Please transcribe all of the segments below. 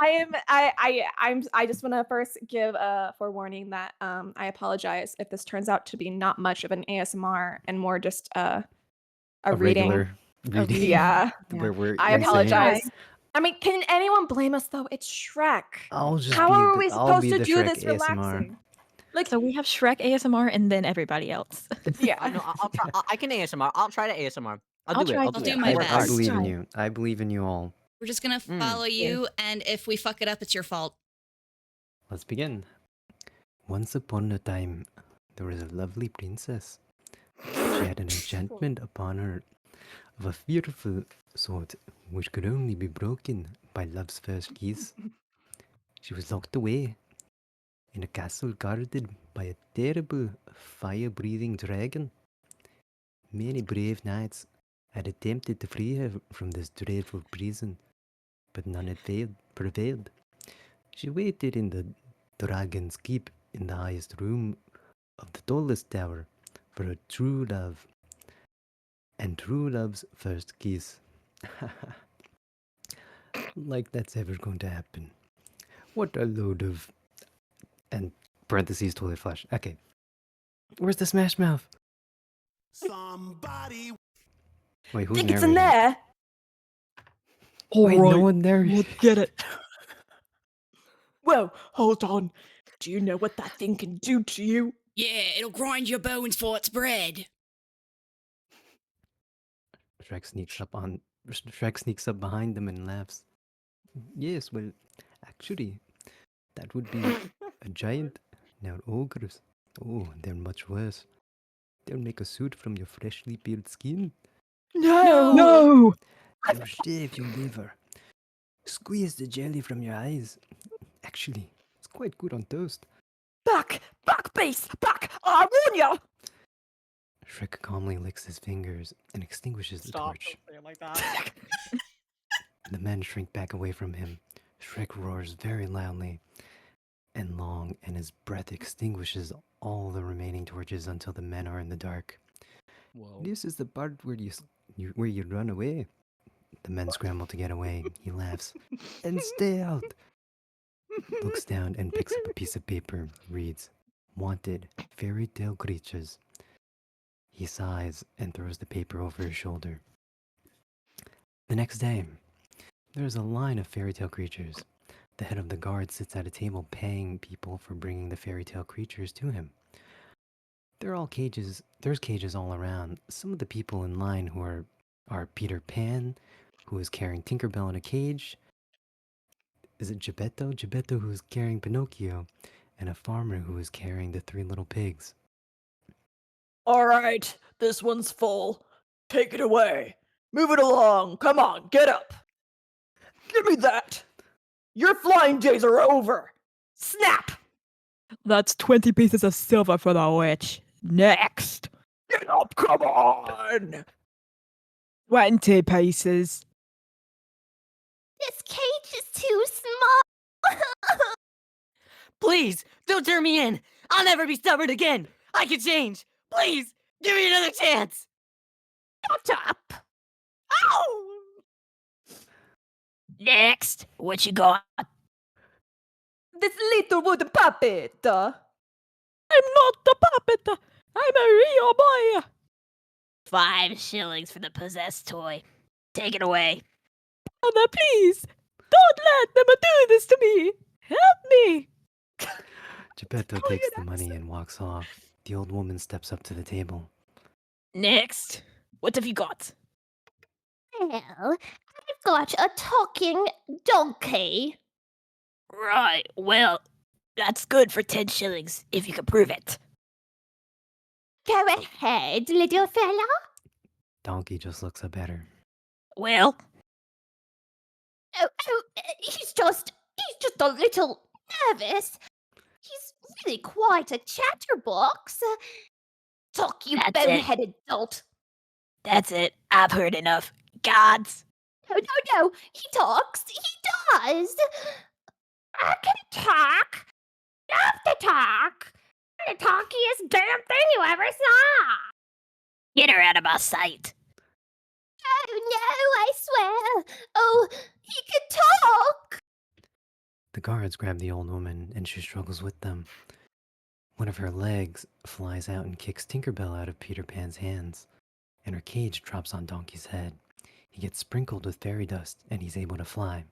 I just wanna first give a forewarning that, I apologize if this turns out to be not much of an ASMR and more just a A reading. regular A reading reading. Yeah, Yeah. where we're I We're gonna insane. try. apologize. I mean, can anyone blame us though? It's Shrek. Yeah. How are we I'll supposed be to the do Shrek this ASMR. relaxing? Like, So we have Shrek ASMR and then everybody else. yeah. No, I'll try. I can ASMR. I'll try to ASMR. I'll I'll do it. try I'll I'll do to. it. do I'll my work I hard. best. believe in Try. you. I believe in you all. We're just gonna Mm. follow Yeah. you, and if we fuck it up, it's your fault. Let's begin. Once upon a time, there was a lovely princess. She had an enchantment upon her of a fearful sort which could only be broken by love's first kiss. She was locked away in a castle guarded by a terrible fire-breathing dragon. Many brave knights had attempted to free her from this dreadful prison, but none had prevailed. She waited in the dragon's keep in the highest room of the tallest tower for her true love and true love's first kiss. Like that's ever going to happen. What a load of. And parentheses toilet flush. Okay. Where's the Smash Mouth? Somebody. Wait, who's Think it's in narrating? there. Wait, no one there. Let's get it. Whoa, hold on. Do you know what that thing can do to you? Yeah, it'll grind your bones for its bread. Shrek sneaks up behind them and laughs. Yes, well, actually, that would be a giant. Now ogres. Oh, they're much worse. They'll make a suit from your freshly peeled skin. No. No! They'll shave your liver. Squeeze the jelly from your eyes. Actually, it's quite good on toast. Back, beast, back! I warn ya! Shrek calmly licks his fingers and extinguishes the Stop. torch. Don't say it like that. The men shrink back away from him. Shrek roars very loudly and long, and his breath extinguishes all the remaining torches until the men are in the dark. Whoa. This is the part where where you run away. The men scramble to get away. He laughs. And stay out. Looks down and picks up a piece of paper. Reads, "Wanted, fairy tale creatures." He sighs and throws the paper over his shoulder. The next day, there's a line of fairy tale creatures. The head of the guard sits at a table paying people for bringing the fairy tale creatures to him. There's cages all around. Some of the people in line who are Peter Pan, who is carrying Tinkerbell in a cage. Is it Geppetto? Geppetto who is carrying Pinocchio, and a farmer who is carrying the three little pigs. All right, this one's full. Take it away. Move it along. Come on, get up. Give me that. Your flying days are over. Snap. That's 20 pieces of silver for the witch. Next. Get up, come on. 20 pieces. This cage is too small. Please, don't turn me in. I'll never be stubborn again. I can change. Please, give me another chance. Shut up. Ow! Next, what you got? This little wooden puppet. I'm not the puppet. I'm a real boy. 5 shillings for the possessed toy. Take it away. Mother, please. Don't let them do this to me. Help me. Geppetto takes the money and walks off. The old woman steps up to the table. Next, what have you got? Well, I've got a talking donkey. Right, well, that's good for 10 shillings, if you can prove it. Go ahead, little fella. Donkey just looks up at her. Well? He's just a little nervous. He's really quite a chatterbox. Talk, you bone-headed dolt. That's it. I've heard enough. Gods. No. He talks. He does. I can talk. Love to talk. The talkiest damn thing you ever saw. Get her out of my sight. Oh, no, I swear. Oh, he can talk. guards grab the old woman and she struggles with them. One of her legs flies out and kicks Tinkerbell out of Peter Pan's hands, and her cage drops on Donkey's head. He gets sprinkled with fairy dust and he's able to fly.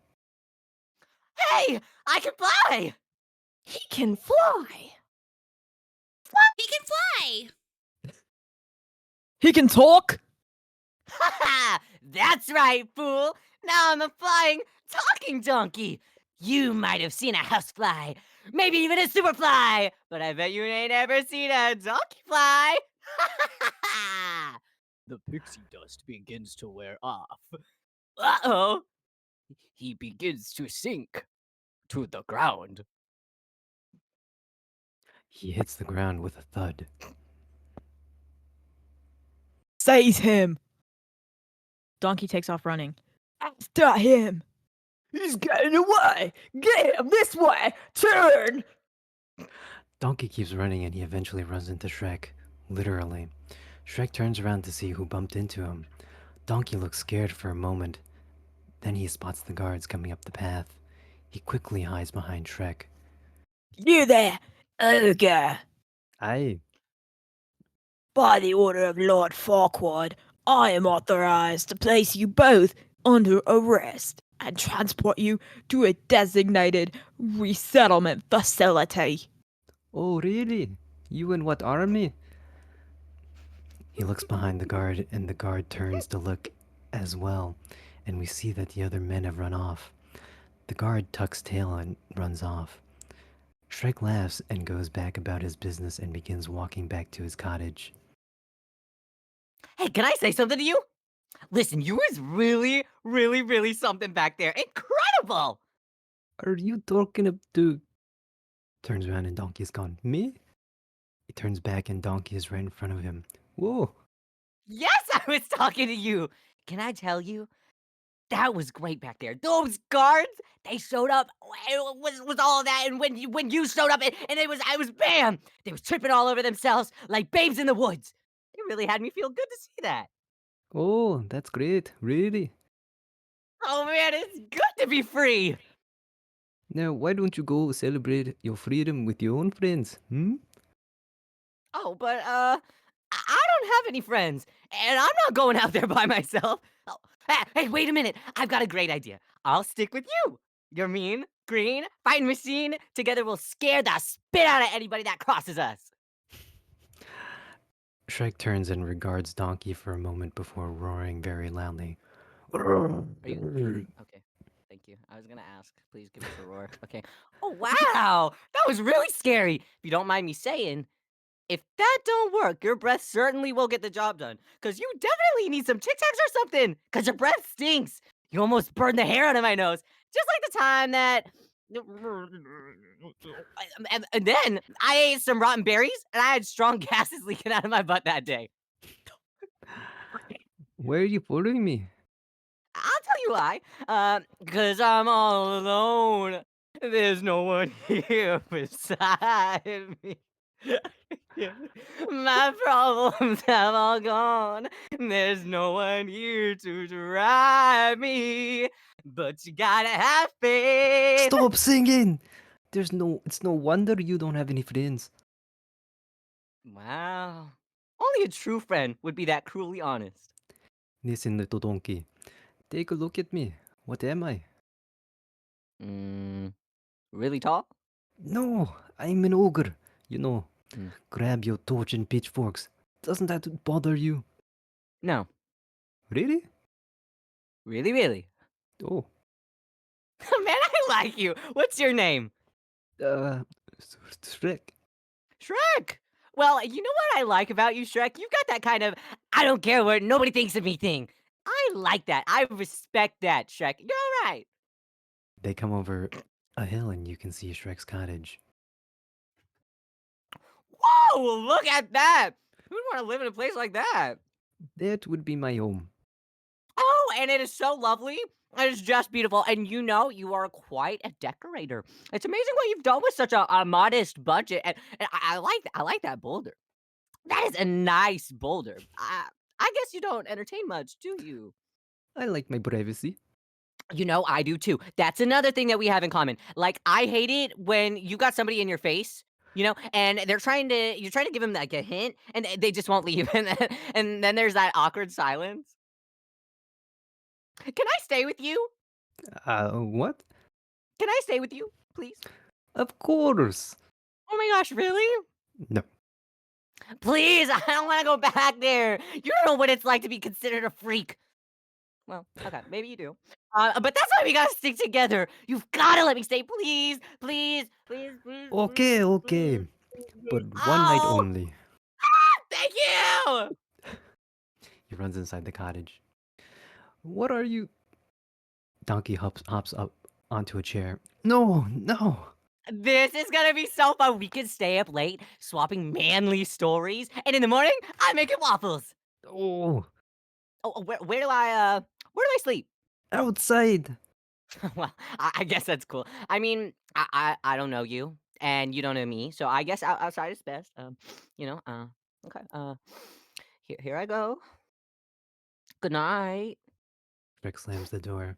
Hey, I can fly! He can fly. He can fly. He can talk. That's right, fool. Now I'm a flying, talking donkey. You might have seen a housefly, maybe even a superfly, but I bet you ain't ever seen a donkey fly. The pixie dust begins to wear off. Uh-oh. He begins to sink to the ground. He hits the ground with a thud. Seize him. Donkey takes off running. After him. He's getting away! Get him this way! Turn! Donkey keeps running and he eventually runs into Shrek. Literally. Shrek turns around to see who bumped into him. Donkey looks scared for a moment. Then he spots the guards coming up the path. He quickly hides behind Shrek. You there, ogre. Aye. By the order of Lord Farquaad, I am authorized to place you both under arrest and transport you to a designated resettlement facility. Oh, really? You in what army? He looks behind the guard, and the guard turns to look as well, and we see that the other men have run off. The guard tucks tail and runs off. Shrek laughs and goes back about his business and begins walking back to his cottage. Hey, can I say something to you? Listen, you was really, really, really something back there. Incredible! Are you talking up to... Turns around and Donkey's gone. Me? He turns back and Donkey is right in front of him. Whoa! Yes, I was talking to you. Can I tell you? That was great back there. Those guards, they showed up. It was all of that, and when you showed up, and I was bam. They was tripping all over themselves like babes in the woods. It really had me feel good to see that. Oh, that's great. Really? Oh man, it's good to be free. Now, why don't you go celebrate your freedom with your own friends? Hmm? Oh, but I don't have any friends, and I'm not going out there by myself. Oh, hey, wait a minute. I've got a great idea. I'll stick with you. You're mean, green, fighting machine. Together we'll scare the spit out of anybody that crosses us. Shrek turns and regards Donkey for a moment before roaring very loudly. Are you okay? Thank you. I was gonna ask. Please give us a roar. Okay. Oh wow, that was really scary. If you don't mind me saying, if that don't work, your breath certainly will get the job done. Cause you definitely need some Tic Tacs or something. Cause your breath stinks. You almost burned the hair out of my nose, just like the time that. And then I ate some rotten berries, and I had strong gases leaking out of my butt that day. Why are you following me? I'll tell you why. Cause I'm all alone. There's no one here beside me. My problems have all gone. There's no one here to drive me. But you gotta have faith. Stop singing! It's no wonder you don't have any friends. Wow. Only a true friend would be that cruelly honest. Listen, little donkey. Take a look at me. What am I? Really tall? No, I'm an ogre. You know, Mm. grab your torch and pitchforks. Doesn't that bother you? No. Really? Really, really. Oh, Man, I like you. What's your name? uh, Shrek. Shrek! Well, you know what I like about you, Shrek? You've got that kind of I don't care what nobody thinks of me thing. I like that. I respect that, Shrek. You're all right. They come over a hill and you can see Shrek's cottage. Whoa, look at that. Who'd want to live in a place like that? That would be my home. Oh, and it is so lovely. It is just beautiful. And you know, you are quite a decorator. It's amazing what you've done with such a modest budget. And I like that boulder. That is a nice boulder. I guess you don't entertain much, do you? I like my privacy. You know, I do too. That's another thing that we have in common. Like, I hate it when you got somebody in your face, and you're trying to give them like a hint, and they just won't leave, and then there's that awkward silence. Can I stay with you? What? Can I stay with you, please? Of course. Oh my gosh, really? No. Please, I don't want to go back there. You don't know what it's like to be considered a freak. Well, okay, maybe you do. But that's why we gotta stick together. You've gotta let me stay, please, please, please, please, please, Okay, okay. please, please, But please. one night Oh, only. thank you. He runs inside the cottage. What are you? Donkey hops up onto a chair. No, no. This is gonna be so fun. We can stay up late, swapping manly stories, and in the morning, I'm making waffles. Oh, Where do I sleep? outside. Well, I guess that's cool. I mean, I don't know you, and you don't know me, so I guess outside is best. Okay. Here I go. Good night. Shrek slams the door.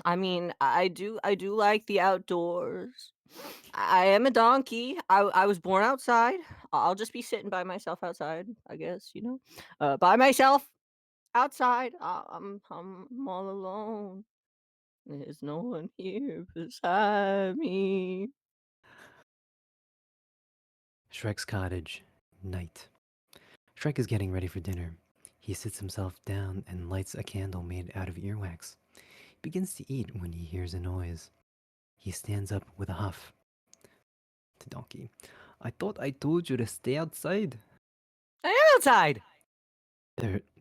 I mean, I do like the outdoors. I am a donkey. I was born outside. I'll just be sitting by myself outside, I guess, by myself outside. I'm all alone. There's no one here beside me. Shrek's cottage. Night. Shrek is getting ready for dinner. He sits himself down and lights a candle made out of earwax. He begins to eat when he hears a noise. He stands up with a huff. To Donkey. I thought I told you to stay outside. I am outside.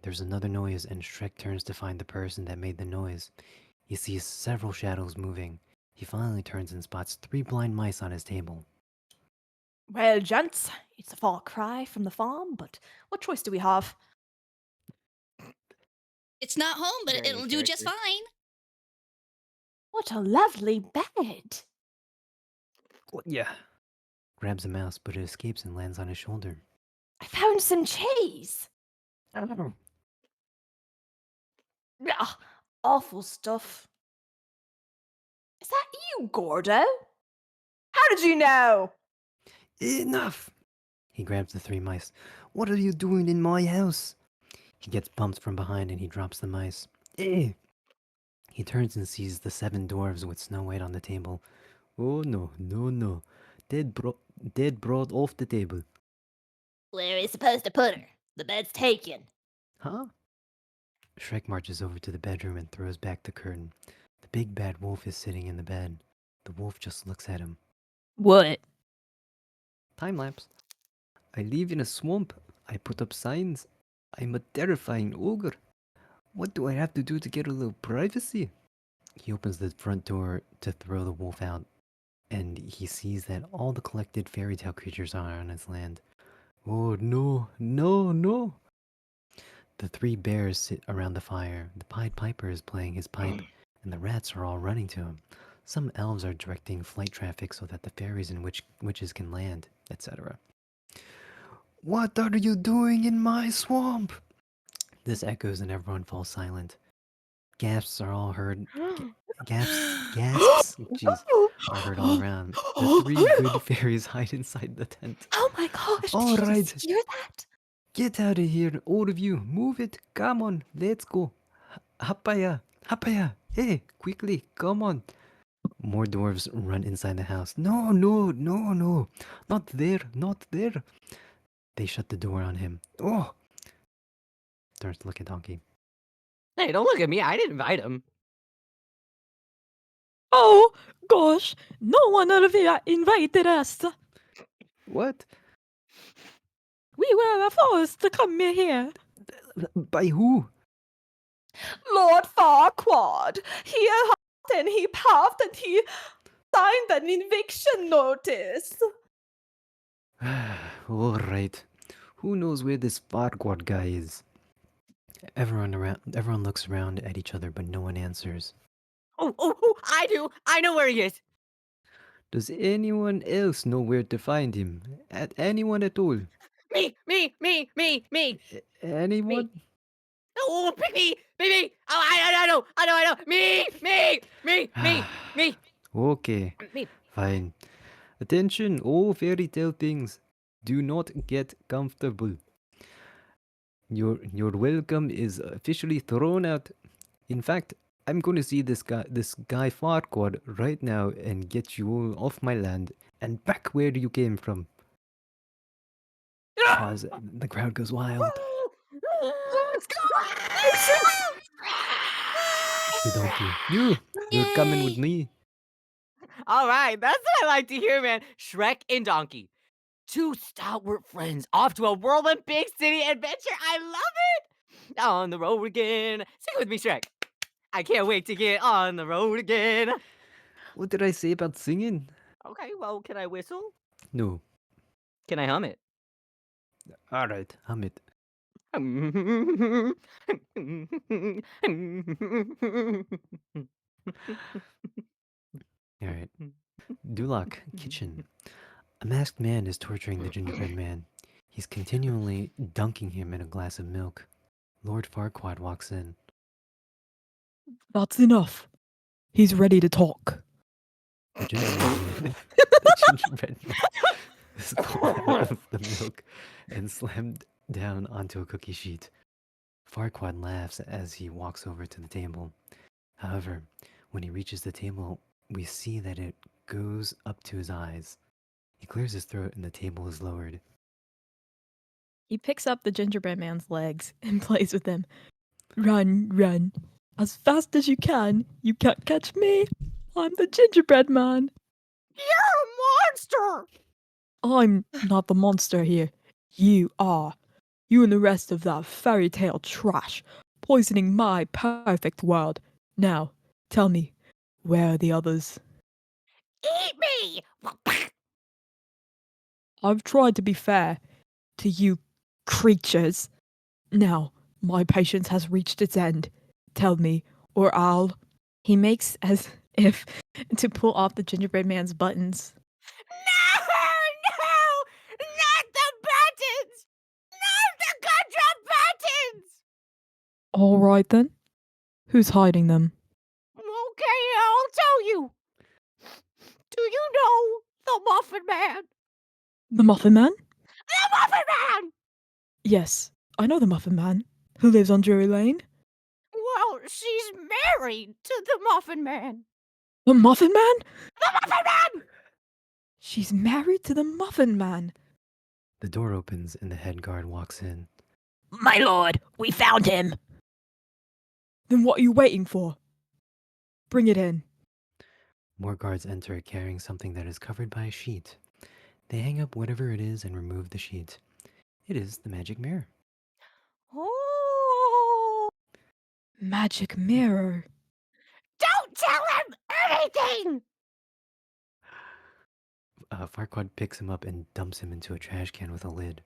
There's another noise, and Shrek turns to find the person that made the noise. He sees several shadows moving. He finally turns and spots 3 blind mice on his table. Well, gents, it's a far cry from the farm, but what choice do we have? It's not home, but Very it'll in do just character. fine. What a lovely bed. Yeah. Grabs a mouse, but it escapes and lands on his shoulder. I found some cheese. Oh. Ugh, awful stuff. Is that you, Gordo? How did you know? Enough! He grabs the 3 mice. What are you doing in my house? He gets bumped from behind and he drops the mice. Eh! He turns and sees the 7 dwarves with Snow White on the table. Oh no, no, no. Dead brought off the table. Where are we supposed to put her? The bed's taken. Huh? Shrek marches over to the bedroom and throws back the curtain. The big bad wolf is sitting in the bed. The wolf just looks at him. What? Time lapse. I live in a swamp. I put up signs. I'm a terrifying ogre. What do I have to do to get a little privacy? He opens the front door to throw the wolf out, and he sees that all the collected fairy tale creatures are on his land. Oh no, no, no! The 3 bears sit around the fire. The Pied Piper is playing his pipe, and the rats are all running to him. Some elves are directing flight traffic so that the fairies and witches can land, etc. What are you doing in my swamp? This echoes and everyone falls silent. Gasps are all heard. Gasps, jeez, are heard all around. The 3 good fairies hide inside the tent. Oh my gosh, All did right. you hear that? Get out of here, all of you. Move it. Come on, let's go. Hapaya, hapaya. Hey, quickly, come on. More dwarves run inside the house. No, no, no, no. Not there, not there. They shut the door on him. Oh! Turns to look at Donkey. Hey, don't look at me. I didn't invite him. Oh, gosh. No one of you invited us. What? We were forced to come here. By who? Lord Farquaad, he huffed and he puffed and he signed an eviction notice. All right. Who knows where this Farquaad guy is? Everyone looks around at each other, but no one answers. Oh, I do. I know where he is. Does anyone else know where to find him? Anyone at all? Me. Anyone? Oh, pick me! Pick me! Oh, I know! Me! Okay, Me! fine. Attention, all fairy tale things. Do not get comfortable. Your welcome is officially thrown out. In fact, I'm going to see this guy Farquaad right now and get you all off my land and back where you came from. Pause. The crowd goes wild. Let's go! Exit! The donkey. You're coming with Yay. me. All right, that's what I like to hear, man. Shrek and Donkey. Two stalwart friends off to a whirlwind big city adventure. I love it! On the road again. Sing with me, Shrek. I can't wait to get on the road again. What did I say about singing? Okay, well, can I whistle? No. Can I hum it? All right, hum it. All right. Dulak, kitchen. A masked man is torturing the gingerbread man. He's continually dunking him in a glass of milk. Lord Farquaad walks in. That's enough. He's ready to talk. The gingerbread man is pulled out of the milk and slammed down onto a cookie sheet. Farquaad laughs as he walks over to the table. However, when he reaches the table, we see that it goes up to his eyes. He clears his throat and the table is lowered. He picks up the gingerbread man's legs and plays with them. Run, run. As fast as you can. You can't catch me. I'm the gingerbread man. You're a monster! I'm not the monster here. You are. You and the rest of that fairy tale trash, poisoning my perfect world. Now, tell me, where are the others? Eat me. I've tried to be fair to you creatures. Now, my patience has reached its end. Tell me, or I'll. He makes as if to pull off the gingerbread man's buttons. No, not the buttons. Not the gumdrop buttons. All right then. Who's hiding them? Okay, I'll tell you. Do you know the Muffin Man? The Muffin Man? The Muffin Man. Yes, I know the Muffin Man, who lives on Drury Lane. Well, she's married to the Muffin Man. The Muffin Man? The Muffin Man. She's married to the Muffin Man. The door opens and the head guard walks in. My lord, we found him. Then what are you waiting for? Bring it in. More guards enter carrying something that is covered by a sheet. They hang up whatever it is and remove the sheet. It is the magic mirror. Oh, Magic mirror. Don't tell him anything. Farquaad picks him up and dumps him into a trash can with a lid.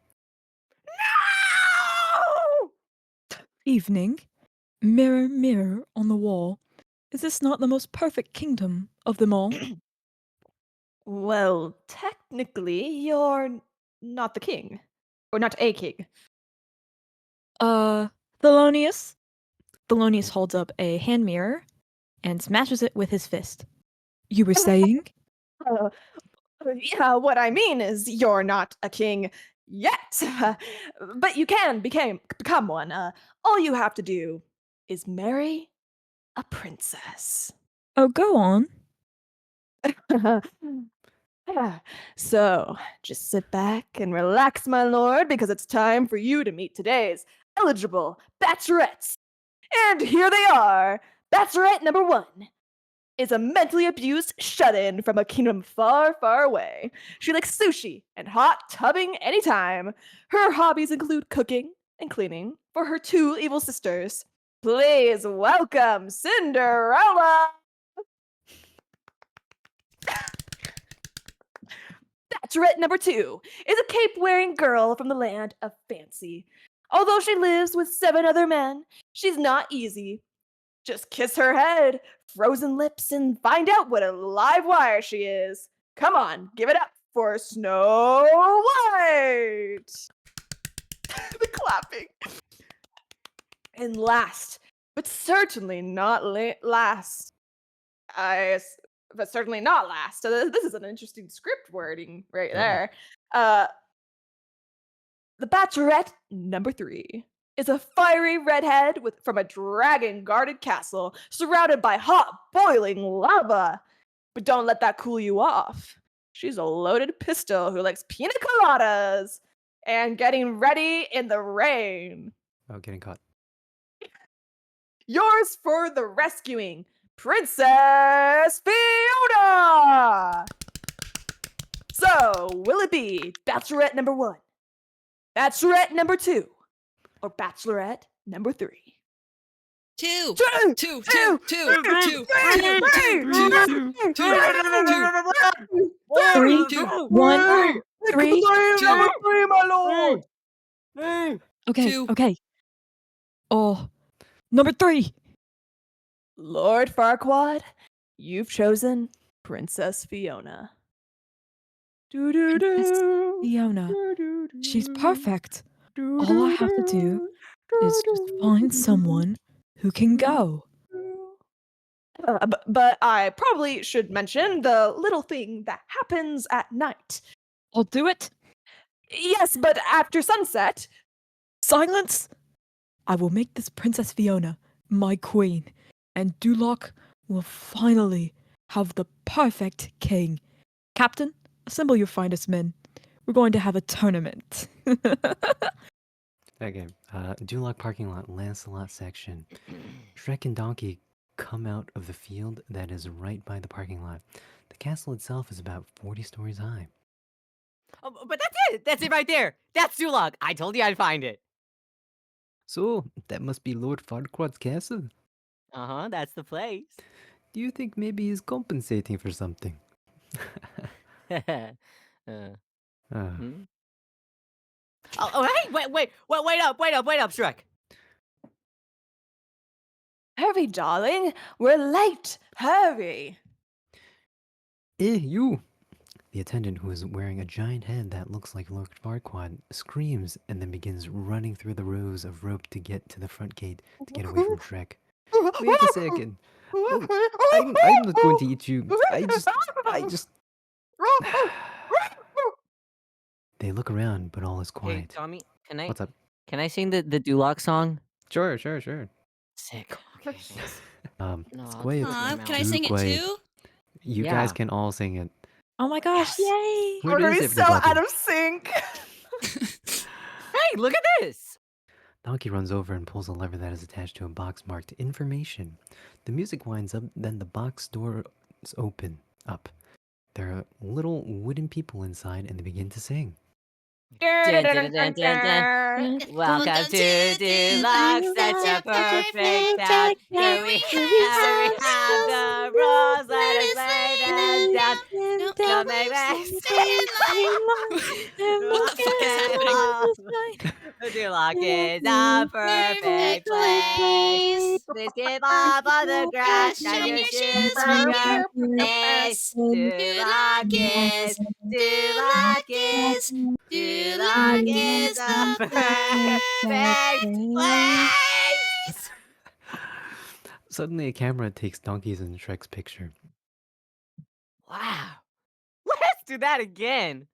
No. Evening. Mirror, mirror on the wall. Is this not the most perfect kingdom of them all? Well, technically, you're not the king. Or not a king. Thelonious? Thelonious holds up a hand mirror and smashes it with his fist. You were saying? Uh, yeah, what I mean is you're not a king yet. But you can become one. All you have to do is marry a princess. Oh, go on. So, just sit back and relax, my lord, because it's time for you to meet today's eligible bachelorettes. And here they are. Bachelorette number 1 is a mentally abused shut-in from a kingdom far, far away. She likes sushi and hot tubbing anytime. Her hobbies include cooking and cleaning for her 2 evil sisters. Please welcome Cinderella! Bachelorette number 2 is a cape-wearing girl from the land of fancy. Although she lives with 7 other men, she's not easy. Just kiss her head, frozen lips, and find out what a live wire she is. Come on, give it up for Snow White! The clapping. And last, but certainly not last, but certainly not last. So this is an interesting script wording right Yeah. there. The Bachelorette number 3 is a fiery redhead from a dragon-guarded castle surrounded by hot, boiling lava. But don't let that cool you off. She's a loaded pistol who likes pina coladas and getting ready in the rain. Oh, getting caught. Yours for the rescuing, Princess Fiona! So, will it be Bachelorette number 1, Bachelorette number 2, or Bachelorette number 3? Two. Two! Two. Two! Two. Two. Two. Three, Two. one, three. Number 3, my lord! Okay, Two. okay. Oh, number 3. Lord Farquaad, you've chosen Princess Fiona. Princess Fiona. She's perfect. All I have to do is just find someone who can go. But I probably should mention the little thing that happens at night. I'll do it. Yes, but after sunset. Silence! I will make this Princess Fiona my queen, and Duloc will finally have the perfect king. Captain, assemble your finest men. We're going to have a tournament. Okay. Duloc parking lot, Lancelot section. Shrek and Donkey come out of the field that is right by the parking lot. The castle itself is about 40 stories high. Oh, but that's it. That's it right there. That's Duloc. I told you I'd find it. So, that must be Lord Farquaad's castle. That's the place. Do you think maybe he's compensating for something? uh, Uh, hmm? Oh, hey, wait up, Shrek. Hurry, darling. We're late. Hurry. you! The attendant, who is wearing a giant head that looks like Lord Farquaad, screams and then begins running through the rows of rope to get to the front gate to get away from Shrek. Wait a second. Look, I'm not going to eat you. I just... They look around, but all is Hey, quiet. Tommy, What's up? can I sing the Duloc song? Sure. Sick. Okay, thanks. It's I'll quiet. just Aw, my can I mouth. sing it quiet. too? You Yeah. guys can all sing it. Oh my gosh, yay! Where We're is so everybody? out of sync. Hey, look at this. Donkey runs over and pulls a lever that is attached to a box marked information. The music winds up, then the box doors open up. There are little wooden people inside and they begin to sing. Dun, dun, dun, dun, dun. Welcome to Duloc, such a perfect town. Here we have the rules, let us lay them down. Don't make me What the fuck is happening? Duloc is a perfect place. Please keep off on the grass, shine your shoes for your place. Duloc is a perfect place. Suddenly, a camera takes Donkey's and Shrek's picture. Wow. Let's do that again.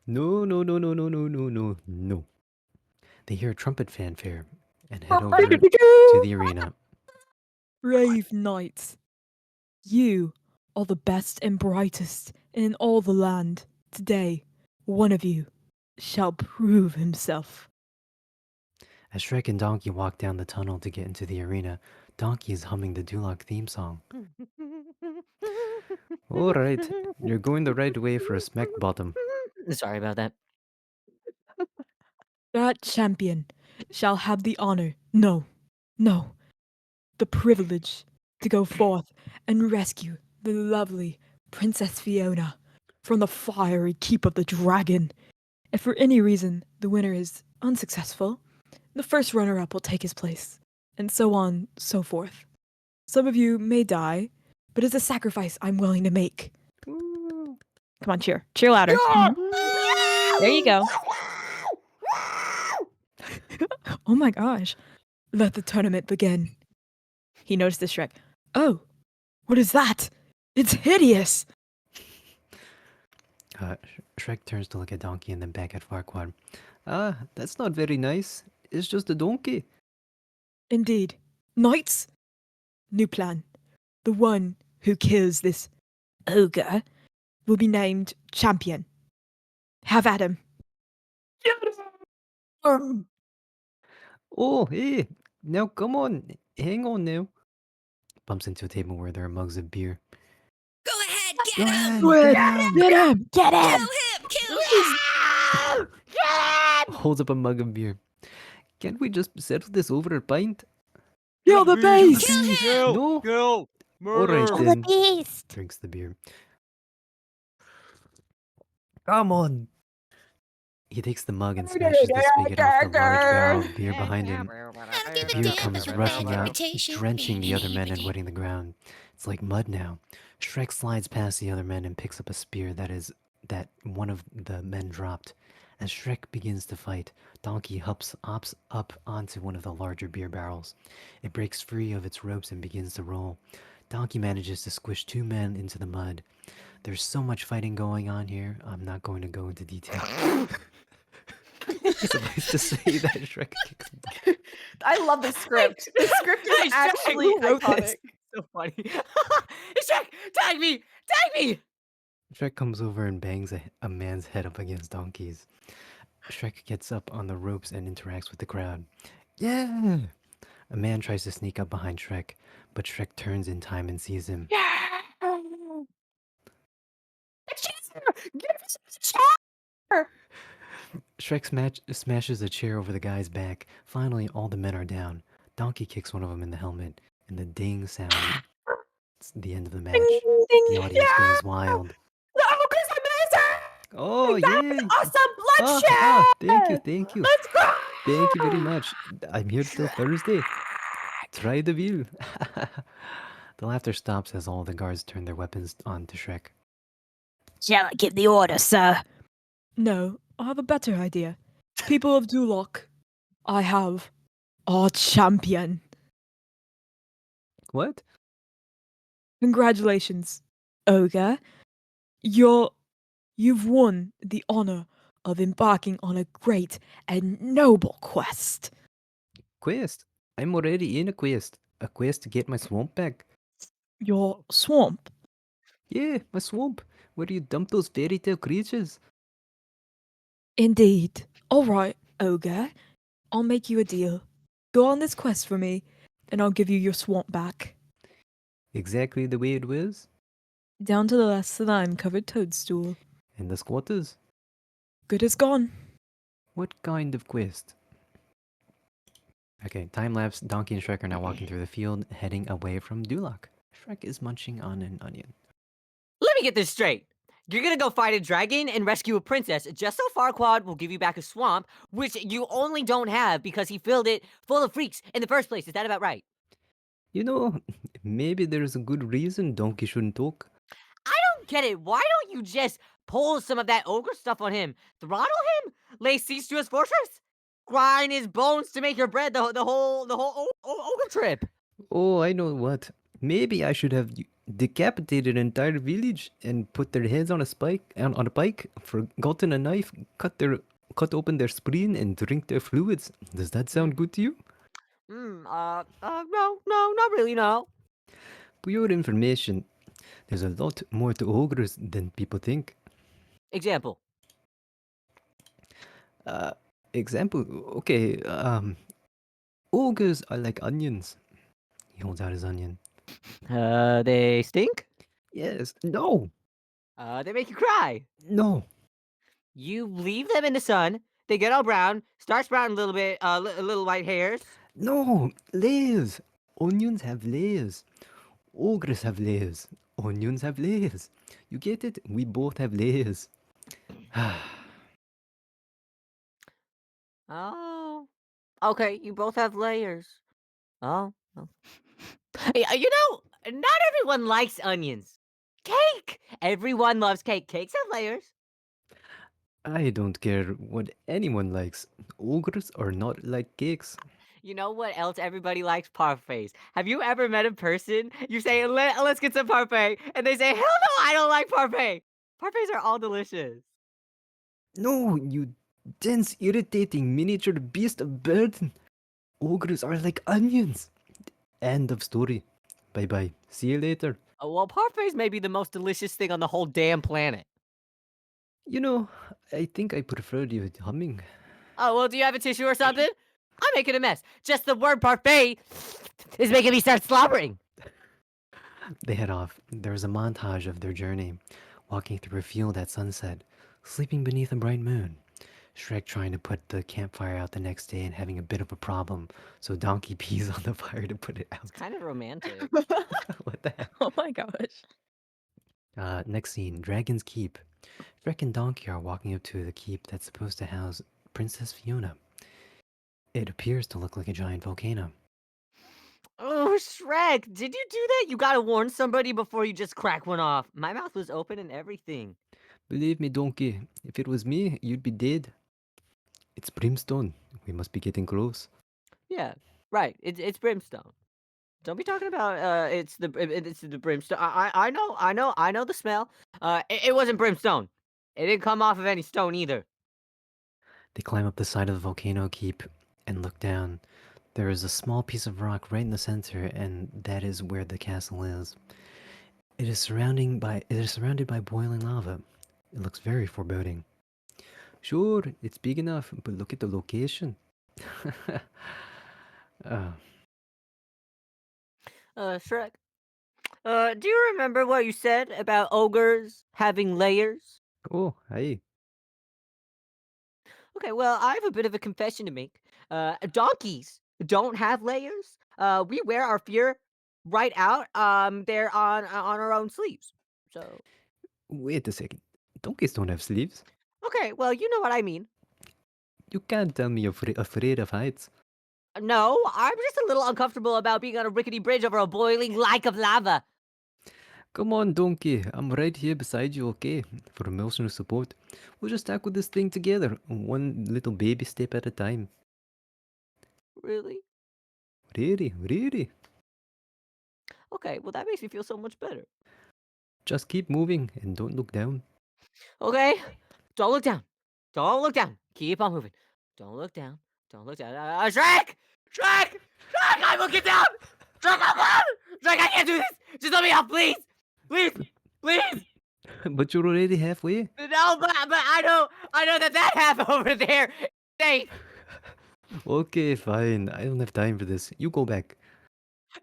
No. They hear a trumpet fanfare and head over to the arena. Brave knights, you are the best and brightest in all the land. Today, one of you shall prove himself. As Shrek and Donkey walk down the tunnel to get into the arena, Donkey is humming the Duloc theme song. All right, you're going the right way for a smack bottom. Sorry about that. That champion shall have the honor, no, the privilege to go forth and rescue the lovely Princess Fiona from the fiery keep of the dragon. If for any reason the winner is unsuccessful, the first runner-up will take his place, and so on, so forth. Some of you may die, but it's a sacrifice I'm willing to make. Come on, cheer louder. Mhm. There you go. Oh my gosh. Let the tournament begin. He notices Shrek. Oh, what is that? It's hideous. Shrek turns to look at Donkey and then back at Farquaad. That's not very nice. It's just a donkey. Indeed. Knights? New plan. The one who kills this ogre will be named champion. Have at him. Oh, hey, now come on, hang on now. Bumps into a table where there are mugs of beer. Go ahead, Go get him. ahead, Go get ahead, him. get him, get Kill him. him. Kill him. Holds up a mug of beer. Can't we just settle this over a pint? Kill the beast. Kill him. No. Kill. All right Kill the then. beast. Drinks the beer. Come on. He takes the mug and smashes the spigot off the large barrel of beer behind him. I don't give a Beer damn comes about your rushing bad out, reputation. drenching the other men and wetting the ground. It's like mud now. Shrek slides past the other men and picks up a spear that one of the men dropped. As Shrek begins to fight, Donkey hops up onto one of the larger beer barrels. It breaks free of its ropes and begins to roll. Donkey manages to squish two men into the mud. There's so much fighting going on here, I'm not going to go into detail. Suffice to say that Shrek kicks butt. I love this script. This script Hey, is Shrek, actually who wrote iconic. this? So funny. Hey, Shrek, tag me! Tag me! Shrek comes over and bangs a man's head up against Donkey's. Shrek gets up on the ropes and interacts with the crowd. Yeah! A man tries to sneak up behind Shrek, but Shrek turns in time and sees him. Shrek smashes a chair over the guy's back. Finally, all the men are down. Donkey kicks one of them in the helmet, and the ding sound. It's the end of the match. The audience goes wild. The ogre's amazing! Oh, That was yay! awesome bloodshed! Thank you, thank you. Let's go! Thank you very much. I'm here till Thursday. Try the wheel. The laughter stops as all the guards turn their weapons on to Shrek. Shall I give the order, sir? No, I have a better idea. People of Duloc, I have our champion. What? Congratulations, ogre. You've won the honor of embarking on a great and noble quest. Quest? I'm already in a quest. A quest to get my swamp back. Your swamp. Yeah, my swamp. Where you dump those fairy tale creatures. Indeed. All right, ogre. I'll make you a deal. Go on this quest for me, and I'll give you your swamp back. Exactly the way it was. Down to the last slime-covered toadstool. And the squatters. Good as gone. What kind of quest? Okay, time lapse. Donkey and Shrek are now walking through the field, heading away from Duloc. Shrek is munching on an onion. Let me get this straight. You're gonna go fight a dragon and rescue a princess just so Farquaad will give you back a swamp, which you only don't have because he filled it full of freaks in the first place. Is that about right? You know, maybe there's a good reason Donkey shouldn't talk. I don't get it. Why don't you just pull some of that ogre stuff on him? Throttle him? Lay siege to his fortress? Grind his bones to make your bread the whole ogre trip? Oh, I know what. Maybe I should have decapitated an entire village and put their heads on a spike on a pike, forgotten a knife, cut open their spleen and drink their fluids. Does that sound good to you? No, not really, no. For your information, there's a lot more to ogres than people think. Example. Example, okay, ogres are like onions. He holds out his onion. They stink? Yes, no, They make you cry. no. You leave them in the sun, they get all brown, start sprouting a little bit, little white hairs. No, layers. Onions have layers. Ogres have layers. Onions have layers. You get it? We both have layers. Oh. Okay, you both have layers. Oh. You know, not everyone likes onions. Cake! Everyone loves cake. Cakes have layers. I don't care what anyone likes. Ogres are not like cakes. You know what else everybody likes? Parfaits. Have you ever met a person, you say, let's get some parfait, and they say, hell no, I don't like parfait. Parfaits are all delicious. No, you dense, irritating miniature beast of burden. Ogres are like onions. End of story. Bye bye. See you later. Well, parfaits may be the most delicious thing on the whole damn planet. You know, I think I prefer you humming. Oh, well, do you have a tissue or something? I'm making a mess. Just the word parfait is making me start slobbering. They head off. There's a montage of their journey, walking through a field at sunset, sleeping beneath a bright moon. Shrek trying to put the campfire out the next day and having a bit of a problem, so Donkey pees on the fire to put it out. It's kind of romantic. What the hell? Oh my gosh. Next scene, Dragon's Keep. Shrek and Donkey are walking up to the keep that's supposed to house Princess Fiona. It appears to look like a giant volcano. Oh, Shrek, did you do that? You gotta warn somebody before you just crack one off. My mouth was open and everything. Believe me, Donkey, if it was me, you'd be dead. It's brimstone. We must be getting close. Yeah, right. It's brimstone. Don't be talking about it's the brimstone. I know the smell. It wasn't brimstone. It didn't come off of any stone either. They climb up the side of the volcano keep and look down. There is a small piece of rock right in the center, and that is where the castle is. It is surrounded by boiling lava. It looks very foreboding. Sure, it's big enough, but look at the location. uh, Shrek. Do you remember what you said about ogres having layers? oh, hi. Okay, well, I have a bit of a confession to make. Donkeys don't have layers. We wear our fear right out. They're on our own sleeves. So, Wait a second. Donkeys don't have sleeves. okay, well, you know what I mean. You can't tell me you're afraid of heights. No, I'm just a little uncomfortable about being on a rickety bridge over a boiling lake of lava. Come on, Donkey. I'm right here beside you, okay? For emotional support. We'll just tackle this thing together, one little baby step at a time. Really? Really, really. Okay, well, that makes me feel so much better. Just keep moving and don't look down. Okay, don't look down. Don't look down. Keep on moving. Don't look down. Don't look down. Shrek! Shrek! Shrek, I'm looking down! Shrek, I'm down! Shrek, I can't do this! Just let me out, please! Please! Please! But you're already halfway. No, but I know that half over there is safe. Okay, fine. I don't have time for this. You go back.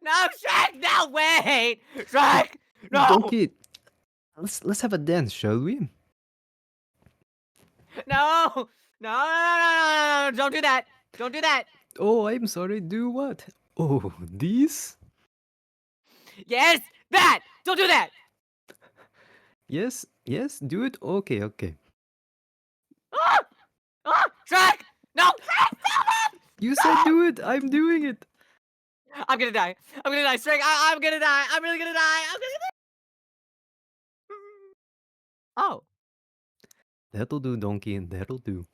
No, Shrek, no, wait! Shrek! No! Donkey, let's have a dance, shall we? No! No, no, no, no, no, no, don't do that! Don't do that! Oh, I'm sorry. Do what? Oh, this? Yes! That! Don't do that! Yes, yes, do it. Okay, okay. Ah! Ah! Shrek! No! Shrek, stop it! You said do it. I'm doing it. I'm gonna die. I'm gonna die, Shrek. I'm gonna die. I'm really gonna die. I'm gonna die. Oh. That'll do, Donkey. That'll do.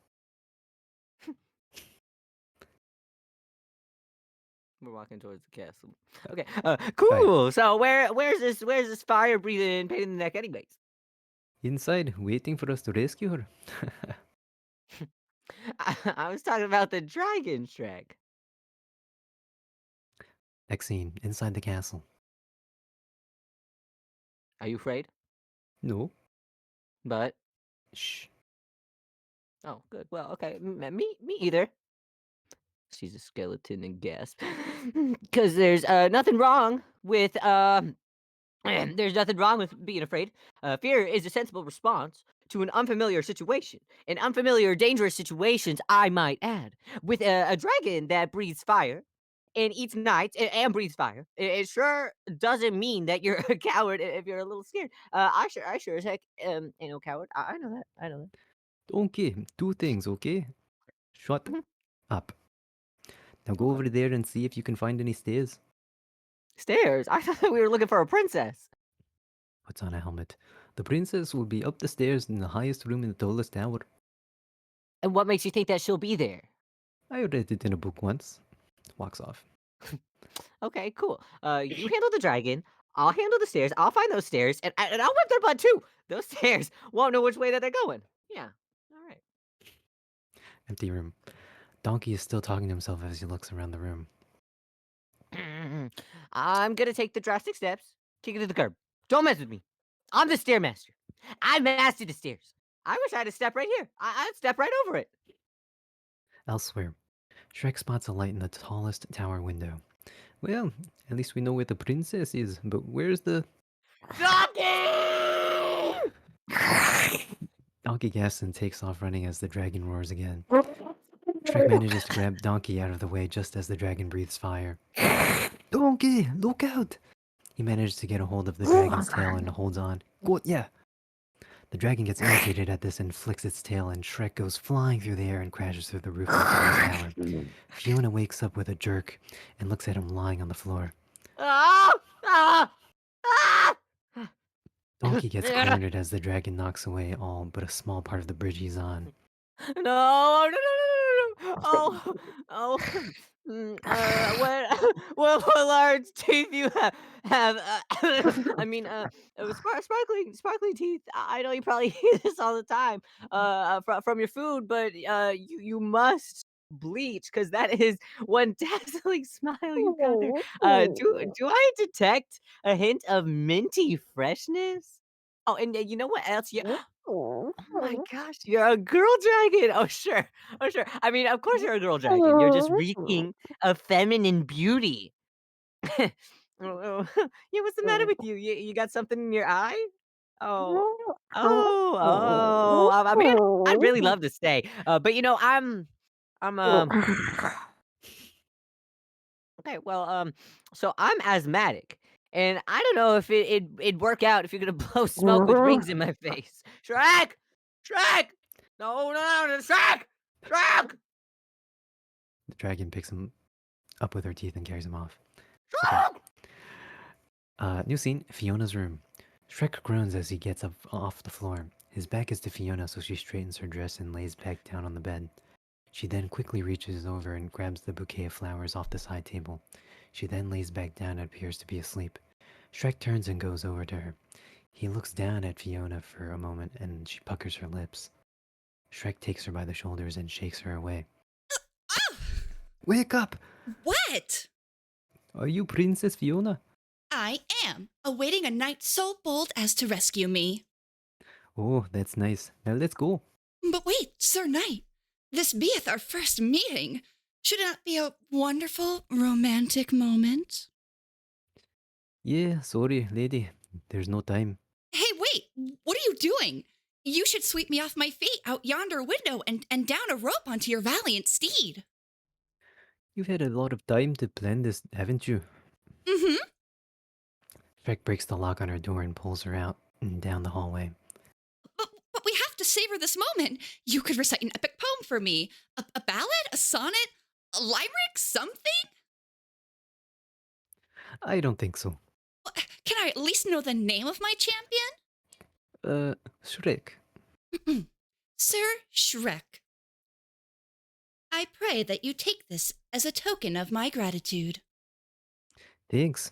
We're walking towards the castle. Okay. Cool. So where's this fire breathing pain in the neck anyways? Inside, waiting for us to rescue her. I was talking about the dragon, Shrek. Next scene, inside the castle. Are you afraid? No. But Shh. oh, good. Well, okay. Me either. She's a skeleton and gasp. Because there's nothing wrong with there's nothing wrong with being afraid. Fear is a sensible response to an unfamiliar situation. In unfamiliar, dangerous situations, I might add. With a dragon that breathes fire and eats night and breathes fire, it sure doesn't mean that you're a coward if you're a little scared. I sure as heck ain't no coward. I know that. I know that. Okay, two things, okay? Shut Mhm. up. Now go over there and see if you can find any stairs. Stairs? I thought we were looking for a princess. Puts on a helmet. The princess will be up the stairs in the highest room in the tallest tower. And what makes you think that she'll be there? I read it in a book once. Walks off. Okay, cool. You handle the dragon. I'll handle the stairs. I'll find those stairs, and I'll whip their butt too. Those stairs won't know which way that they're going. Yeah. All right. Empty room. Donkey is still talking to himself as he looks around the room. I'm gonna take the drastic steps. Kick it to the curb. Don't mess with me. I'm the stairmaster. I mastered the stairs. I wish I had a step right here. I'd step right over it. Elsewhere, Shrek spots a light in the tallest tower window. Well, at least we know where the princess is, but where's the... Donkey! Donkey gasps and takes off running as the dragon roars again. Shrek manages to grab Donkey out of the way just as the dragon breathes fire. Donkey, look out! He manages to get a hold of the dragon's tail and holds on. Got ya! The dragon gets irritated at this and flicks its tail, and Shrek goes flying through the air and crashes through the roof of the tower. Fiona wakes up with a jerk and looks at him lying on the floor. Ah! Ah! Ah! Donkey gets cornered as the dragon knocks away all but a small part of the bridge he's on. No, no, no, no, no, no, no. Oh, oh. What large teeth you have. I mean, sparkling teeth. I know you probably hear this all the time from your food, but you must bleach because that is one dazzling smile you got there. Do I detect a hint of minty freshness? Oh, and you know what else? Oh my gosh, you're a girl dragon. Oh, sure. Oh, sure. I mean, of course you're a girl dragon. You're just reeking of feminine beauty. Oh, yeah, what's the matter with you? You got something in your eye? Oh, I mean, I'd really love to stay. But I'm okay. Well, so I'm asthmatic, and I don't know if it'd work out if you're gonna blow smoke with rings in my face. Shrek, Shrek, no, no, no, Shrek, Shrek, The dragon picks him up with her teeth and carries him off. Shrek. New scene, Fiona's room. Shrek groans as he gets up off the floor. His back is to Fiona, so she straightens her dress and lays back down on the bed. She then quickly reaches over and grabs the bouquet of flowers off the side table. She then lays back down and appears to be asleep. Shrek turns and goes over to her. He looks down at Fiona for a moment and she puckers her lips. Shrek takes her by the shoulders and shakes her away. Oh, Wake up! what? Are you Princess Fiona? I am, awaiting a knight so bold as to rescue me. Oh, that's nice. Now let's go. But wait, Sir Knight, this beeth our first meeting. Should it not be a wonderful, romantic moment? Yeah, sorry, lady. There's no time. Hey, wait, what are you doing? You should sweep me off my feet out yonder window and down a rope onto your valiant steed. You've had a lot of time to plan this, haven't you? Mm-hmm. Shrek breaks the lock on her door and pulls her out and down the hallway. But we have to savor this moment. You could recite an epic poem for me. A ballad? A sonnet? A limerick? Something? I don't think so. Can I at least know the name of my champion? Shrek. Sir Shrek. I pray that you take this as a token of my gratitude. Thanks.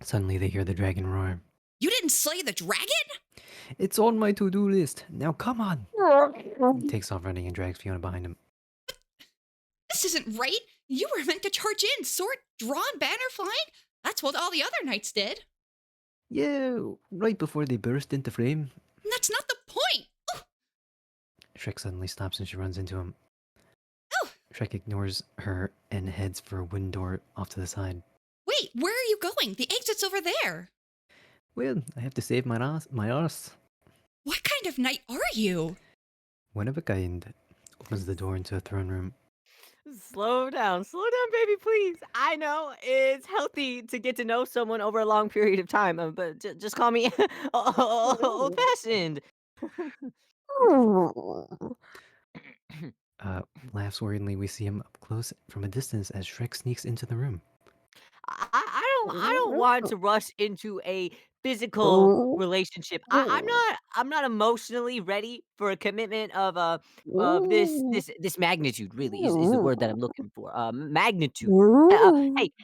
Suddenly they hear the dragon roar. You didn't slay the dragon? It's on my to-do list. Now come on. He takes off running and drags Fiona behind him. This isn't right. You were meant to charge in, sword drawn, banner flying. That's what all the other knights did. Yeah, right before they burst into flame. That's not the point. Oh, Shrek suddenly stops and she runs into him. oh, Shrek ignores her and heads for a wooden door off to the side. wait, where are you going? The exit's over there. Well, I have to save my arse. What kind of knight are you? One of a kind. Opens the door into a throne room. Slow down, baby, please. I know it's healthy to get to know someone over a long period of time, but just call me old-fashioned. Laughs worriedly. We see him up close from a distance as Shrek sneaks into the room. I don't want to rush into a physical relationship. I'm not emotionally ready for a commitment of this magnitude. Really is the word that I'm looking for. Magnitude.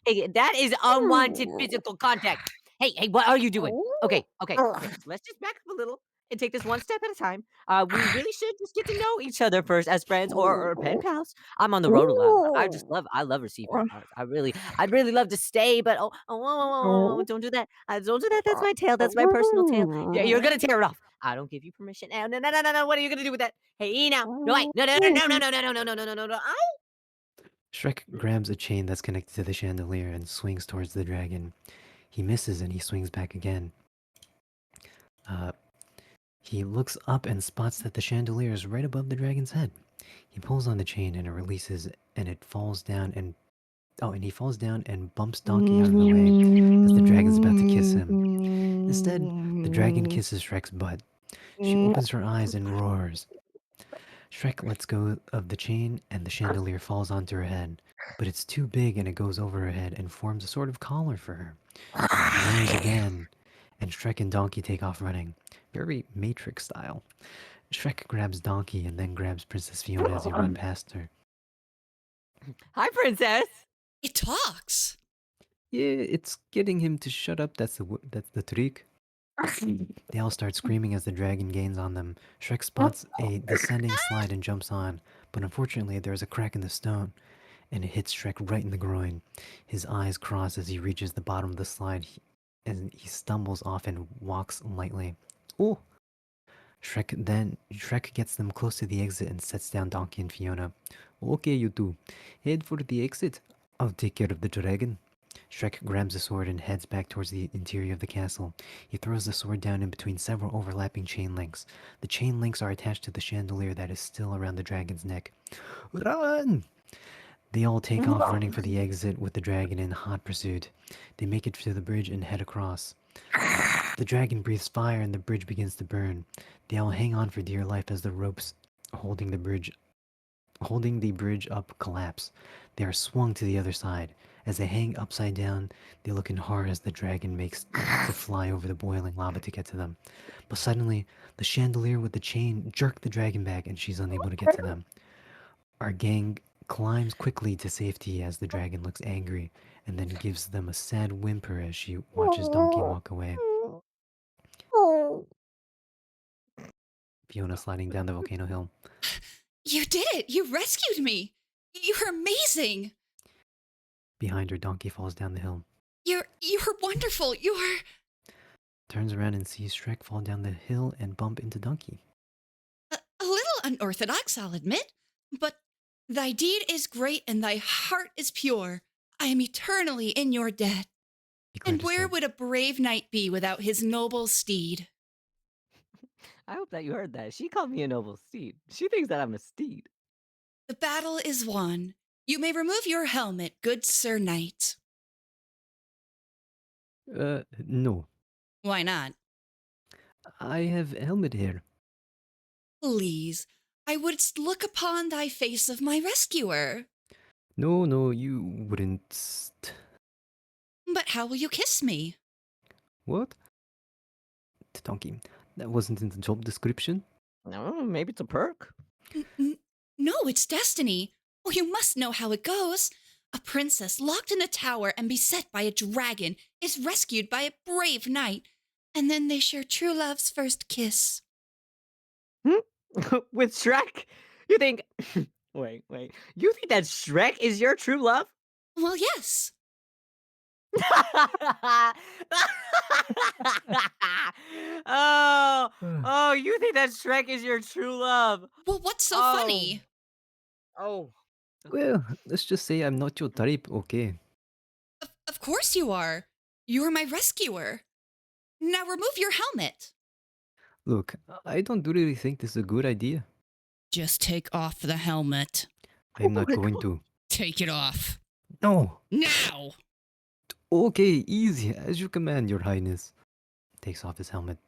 Hey, that is unwanted physical contact. Hey, what are you doing? Okay. So let's just back up a little and take this one step at a time. We really should just get to know each other first as friends or pen pals. I'm on the road a lot. I love receiving cards. I'd really love to stay, but whoa, don't do that. Don't do that. That's my tail. That's my personal tail. You're gonna tear it off. I don't give you permission. No. What are you gonna do with that? Hey, now, no, wait, no. Shrek grabs a chain that's connected to the chandelier and swings towards the dragon. He misses and he swings back again. He looks up and spots that the chandelier is right above the dragon's head. He pulls on the chain and it releases and it falls down and he falls down and bumps Donkey out of the way as the dragon's about to kiss him. Instead, the dragon kisses Shrek's butt. She opens her eyes and roars. Shrek lets go of the chain and the chandelier falls onto her head, but it's too big and it goes over her head and forms a sort of collar for her. She roars again, and Shrek and Donkey take off running, very Matrix style. Shrek grabs Donkey and then grabs Princess Fiona as he runs past her. Hi, princess. It talks. Yeah, it's getting him to shut up. That's the trick. They all start screaming as the dragon gains on them. Shrek spots a descending slide and jumps on, but unfortunately there is a crack in the stone, and it hits Shrek right in the groin. His eyes cross as he reaches the bottom of the slide, and he stumbles off and walks lightly. Oh! Shrek gets them close to the exit and sets down Donkey and Fiona. Okay, you two, head for the exit. I'll take care of the dragon. Shrek grabs a sword and heads back towards the interior of the castle. He throws the sword down in between several overlapping chain links. The chain links are attached to the chandelier that is still around the dragon's neck. Run! They all take off running for the exit with the dragon in hot pursuit. They make it to the bridge and head across. The dragon breathes fire and the bridge begins to burn. They all hang on for dear life as the ropes holding the bridge up collapse. They are swung to the other side. As they hang upside down, they look in horror as the dragon makes to fly over the boiling lava to get to them. But suddenly, the chandelier with the chain jerks the dragon back and she's unable to get to them. Our gang climbs quickly to safety as the dragon looks angry and then gives them a sad whimper as she watches Donkey walk away. Fiona sliding down the volcano hill. You did it! You rescued me! You're amazing! Behind her, Donkey falls down the hill. You're wonderful! You're... Turns around and sees Shrek fall down the hill and bump into Donkey. A little unorthodox, I'll admit, but thy deed is great and thy heart is pure. I am eternally in your debt. And where would a brave knight be without his noble steed? I hope that you heard that. She called me a noble steed. She thinks that I'm a steed. The battle is won. You may remove your helmet, good Sir Knight. No. Why not? I have helmet hair. Please, I wouldst look upon thy face of my rescuer. No, you wouldn't. But how will you kiss me? What? Donkey, that wasn't in the job description. No, maybe it's a perk. No, it's destiny. Oh, you must know how it goes. A princess locked in a tower and beset by a dragon is rescued by a brave knight, and then they share true love's first kiss. With Shrek? You think... wait. You think that Shrek is your true love? Well, yes. oh, you think that Shrek is your true love? Well, what's so funny? Oh. Well, let's just say I'm not your type, okay? Of course you are. You're my rescuer. Now remove your helmet. Look, I don't really think this is a good idea. Just take off the helmet. I'm not going to. Take it off. No! Now! Okay, easy, as you command, your highness. Takes off his helmet.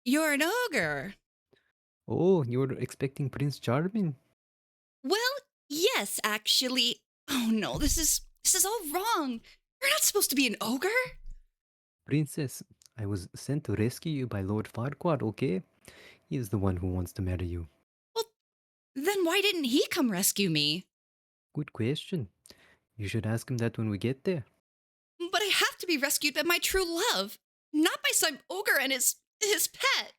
You're an ogre. Oh, you're expecting Prince Charming? Well, yes, actually. Oh no, this is all wrong. You're not supposed to be an ogre. Princess, I was sent to rescue you by Lord Farquaad, okay? He is the one who wants to marry you. Well, then why didn't he come rescue me? Good question. You should ask him that when we get there. But I have to be rescued by my true love, not by some ogre and his pet.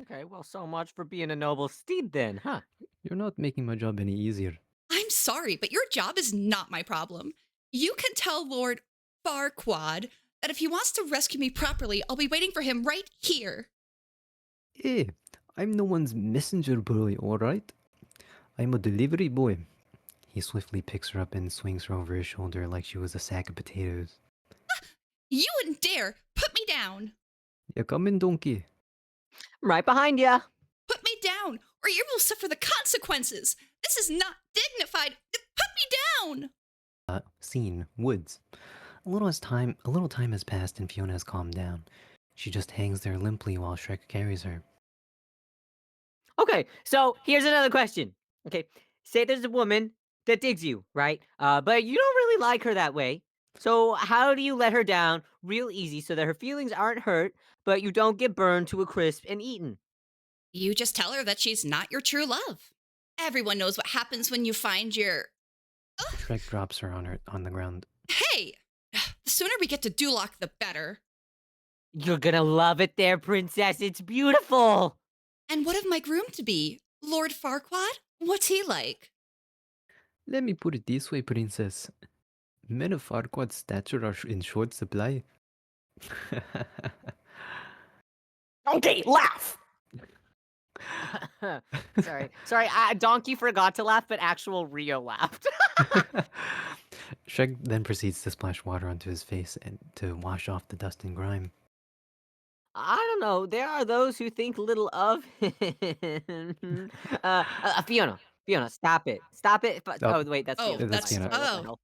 Okay, well, so much for being a noble steed then, huh? You're not making my job any easier. I'm sorry, but your job is not my problem. You can tell Lord Farquaad that if he wants to rescue me properly, I'll be waiting for him right here. Hey, I'm no one's messenger boy, alright? I'm a delivery boy. He swiftly picks her up and swings her over his shoulder like she was a sack of potatoes. You wouldn't dare put me down. You coming, donkey? Right behind ya. Put me down, or you will suffer the consequences. This is not dignified. Put me down. Scene, woods. A little time has passed and Fiona has calmed down. She just hangs there limply while Shrek carries her. Okay, so here's another question. Okay, say there's a woman that digs you, right? But you don't really like her that way. So how do you let her down real easy so that her feelings aren't hurt, but you don't get burned to a crisp and eaten? You just tell her that she's not your true love. Everyone knows what happens when you find your. Shrek drops her on the ground. Hey! The sooner we get to Duloc, the better. You're gonna love it there, princess. It's beautiful. And what of my groom to be? Lord Farquaad? What's he like? Let me put it this way, princess. Men of Farquaad's stature are in short supply. Okay, laugh. Sorry. Donkey forgot to laugh, but actual Rio laughed. Shrek then proceeds to splash water onto his face and to wash off the dust and grime. I don't know. There are those who think little of him. Fiona, stop it. Stop it. Oh, Oh, wait, that's Oh, Fiona. that's Fiona. Sorry, what the oh. hell?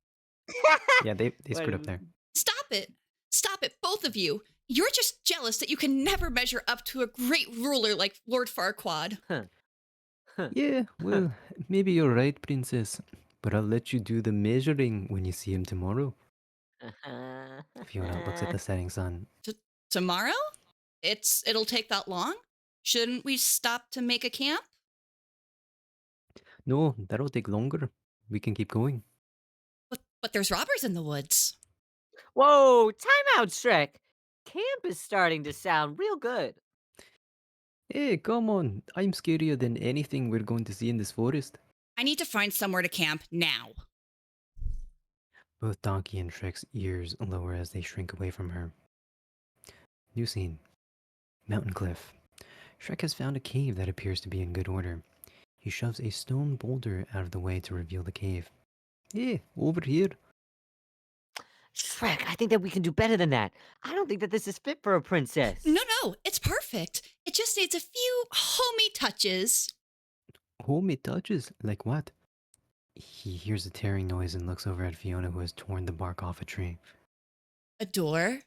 Yeah, they What screwed is- up there. Stop it! Stop it, both of you! You're just jealous that you can never measure up to a great ruler like Lord Farquaad. Yeah, well, maybe you're right, princess. But I'll let you do the measuring when you see him tomorrow. Fiona looks at the setting sun. Tomorrow? It'll take that long? Shouldn't we stop to make a camp? No, that'll take longer. We can keep going. But there's robbers in the woods. Whoa, time out, Shrek. Camp is starting to sound real good. Hey, come on. I'm scarier than anything we're going to see in this forest. I need to find somewhere to camp now. Both Donkey and Shrek's ears lower as they shrink away from her. New scene. Mountain cliff. Shrek has found a cave that appears to be in good order. He shoves a stone boulder out of the way to reveal the cave. Hey, over here. Shrek, I think that we can do better than that. I don't think that this is fit for a princess. No, it's perfect. It just needs a few homey touches. Homemade touches? Like what? He hears a tearing noise and looks over at Fiona, who has torn the bark off a tree. A door?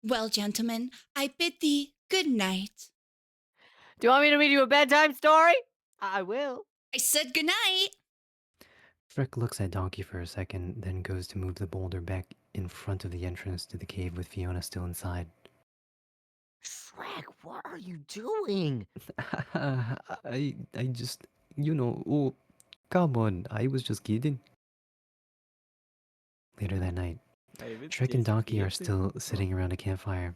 Well, gentlemen, I bid thee good night. Do you want me to read you a bedtime story? I will. I said good night. Shrek looks at Donkey for a second, then goes to move the boulder back in front of the entrance to the cave with Fiona still inside. Shrek, what are you doing? I just, oh, come on, I was just kidding. Later that night, Shrek and Donkey are still sitting around a campfire.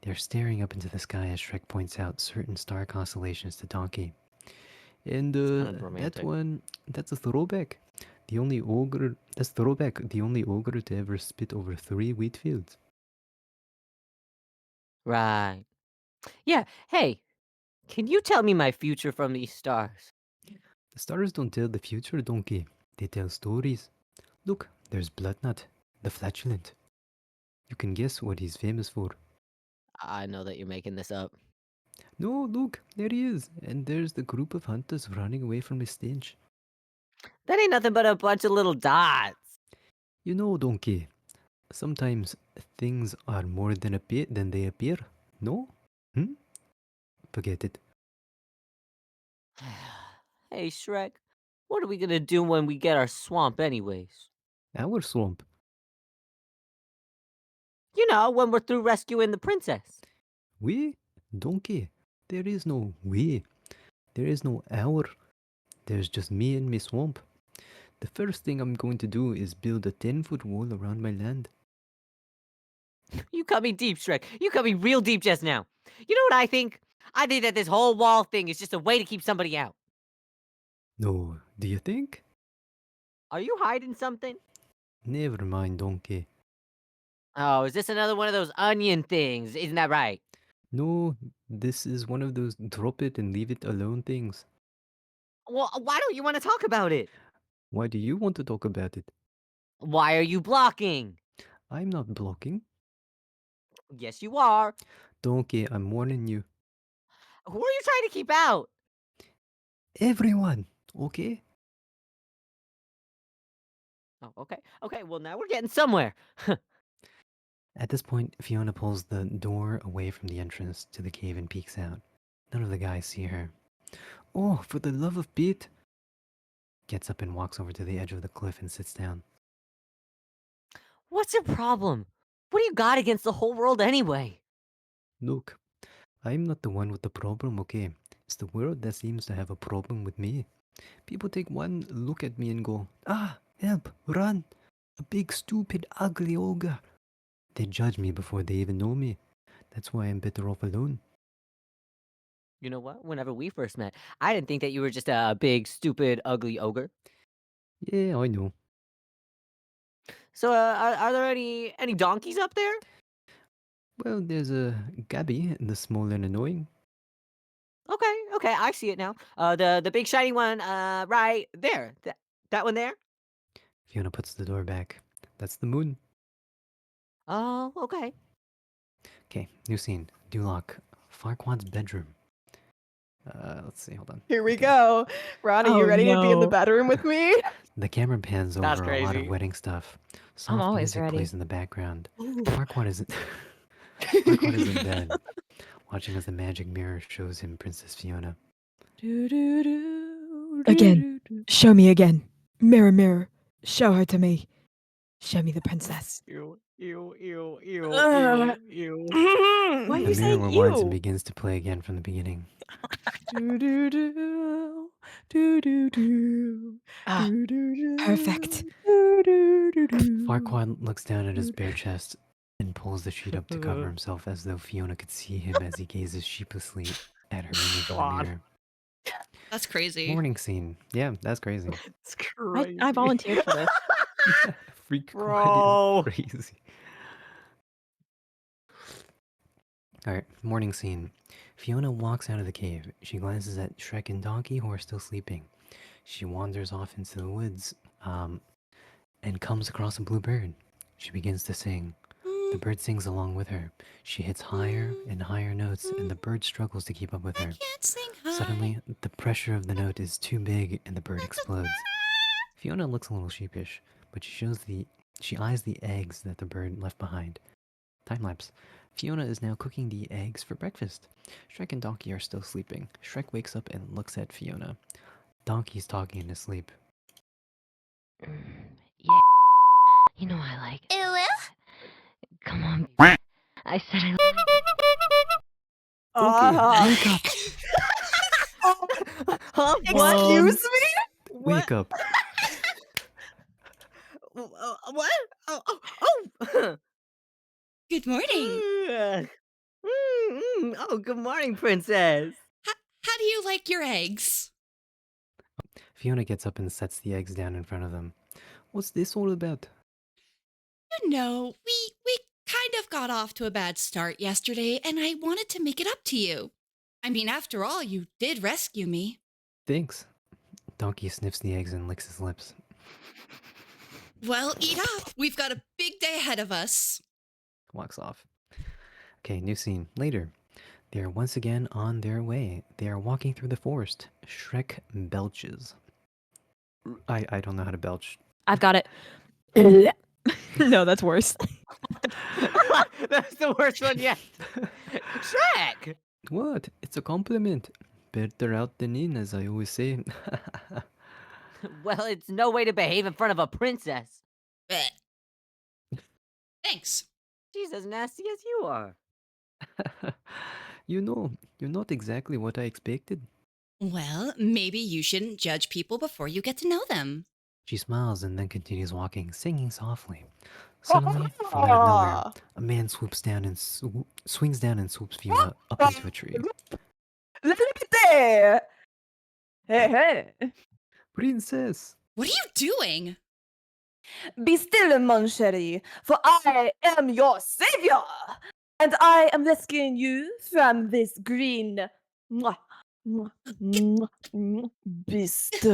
They're staring up into the sky as Shrek points out certain star constellations to Donkey. And Sounded that romantic. one, that's a throwback. The only ogre to ever spit over 3 wheat fields. Right. Yeah, hey, can you tell me my future from these stars? The stars don't tell the future, Donkey. They tell stories. Look, there's Bloodnut, the flatulent. You can guess what he's famous for. I know that you're making this up. No, look, there he is. And there's the group of hunters running away from his stench. That ain't nothing but a bunch of little dots. You know, Donkey, sometimes things are more than they appear. No? Forget it. Hey, Shrek, what are we gonna do when we get our swamp anyways? Our swamp. You know, when we're through rescuing the princess. We? Donkey. There is no we. There is no our. There's just me and my swamp. The first thing I'm going to do is build a 10-foot wall around my land. You cut me deep, Shrek. You cut me real deep just now. You know what I think? I think that this whole wall thing is just a way to keep somebody out. No, do you think? Are you hiding something? Never mind, Donkey. Oh, is this another one of those onion things? Isn't that right? No, this is one of those drop it and leave it alone things. Well, why don't you want to talk about it? Why do you want to talk about it? Why are you blocking? I'm not blocking. Yes, you are. Donkey, I'm warning you. Who are you trying to keep out? Everyone, okay? Oh, okay. Okay, well, now we're getting somewhere. At this point, Fiona pulls the door away from the entrance to the cave and peeks out. None of the guys see her. Oh, for the love of Pete! Gets up and walks over to the edge of the cliff and sits down. What's your problem? What do you got against the whole world anyway? Look, I'm not the one with the problem, okay? It's the world that seems to have a problem with me. People take one look at me and go, ah, help, run! A big, stupid, ugly ogre. They judge me before they even know me. That's why I'm better off alone. You know what? Whenever we first met, I didn't think that you were just a big, stupid, ugly ogre. Yeah, I know. So, are there any donkeys up there? Well, there's a Gabby, the small and annoying. Okay, okay, I see it now. The big shiny one, right there. That one there. Fiona puts the door back. That's the moon. Oh, okay. Okay, new scene. Duloc. Farquaad's bedroom. Let's see, hold on. Here we go. Ronnie, you Oh, ready to be in the no. bedroom with me? The camera pans That's over a lot of crazy. wedding stuff. I'm Soft always music ready. plays in the background. Farquaad isn't Farquaad is in bed, watching as the magic mirror shows him Princess Fiona. Again. Show me again. Mirror, mirror. Show her to me. Show me the princess. Ew, ew, ew, ew, Ugh. ew, ew. Why are The you mirror saying rewinds and you? begins to play again from the beginning. Ah, perfect. Farquaad looks down at his bare chest and pulls the sheet up to cover himself as though Fiona could see him as he gazes sheepishly at her image in the God. mirror. That's crazy. Morning scene. Yeah, that's crazy. It's crazy. I volunteered for this. Freak Bro. is crazy. Alright, morning scene. Fiona walks out of the cave. She glances at Shrek and Donkey, who are still sleeping. She wanders off into the woods and comes across a blue bird. She begins to sing. The bird sings along with her. She hits higher and higher notes, and the bird struggles to keep up with I her. can't sing high. Suddenly, the pressure of the note is too big, and the bird explodes. Fiona looks a little sheepish, but she eyes the eggs that the bird left behind. Time-lapse. Fiona is now cooking the eggs for breakfast. Shrek and Donkey are still sleeping. Shrek wakes up and looks at Fiona. Donkey's talking in his sleep. Yeah, you know I like it. Come on. I said I like Donkey, wake up! Huh? What? Excuse me? Wake up! What? Oh. Good morning. Oh, good morning, princess. How do you like your eggs? Fiona gets up and sets the eggs down in front of them. What's this all about? You know, we kind of got off to a bad start yesterday, and I wanted to make it up to you. I mean, after all, you did rescue me. Thanks. Donkey sniffs the eggs and licks his lips. Well, eat up. We've got a big day ahead of us. Walks off. Okay, new scene. Later. They are once again on their way. They are walking through the forest. Shrek belches. I don't know how to belch. I've got it. No, that's worse. That's the worst one yet. Shrek! What? It's a compliment. Better out than in, as I always say. Well, it's no way to behave in front of a princess. Bleh. Thanks. She's as nasty as you are. You know, you're not exactly what I expected. Well, maybe you shouldn't judge people before you get to know them. She smiles and then continues walking, singing softly. Suddenly, from out of nowhere, a man swoops down and swings down and swoops Fiona up into a tree. Look at there! Hey, hey! Princess! What are you doing? Be still, mon chéri, for I am your savior! And I am rescuing you from this green mwah, mwah, mwah, mwah, beast.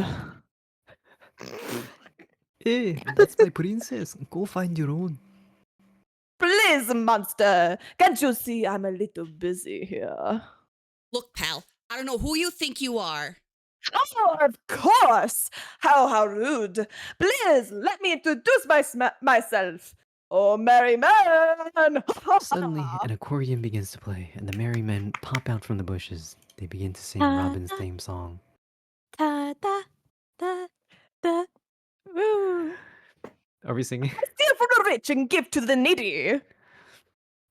Hey, that's my princess. Go find your own. Please, monster, can't you see I'm a little busy here? Look, pal, I don't know who you think you are. Oh, of course! How rude! Please let me introduce myself. Oh, merry man! Suddenly, an accordion begins to play, and the merry men pop out from the bushes. They begin to sing Robin's theme song. Da da da da. Woo. Are we singing? Steal from the rich and give to the needy.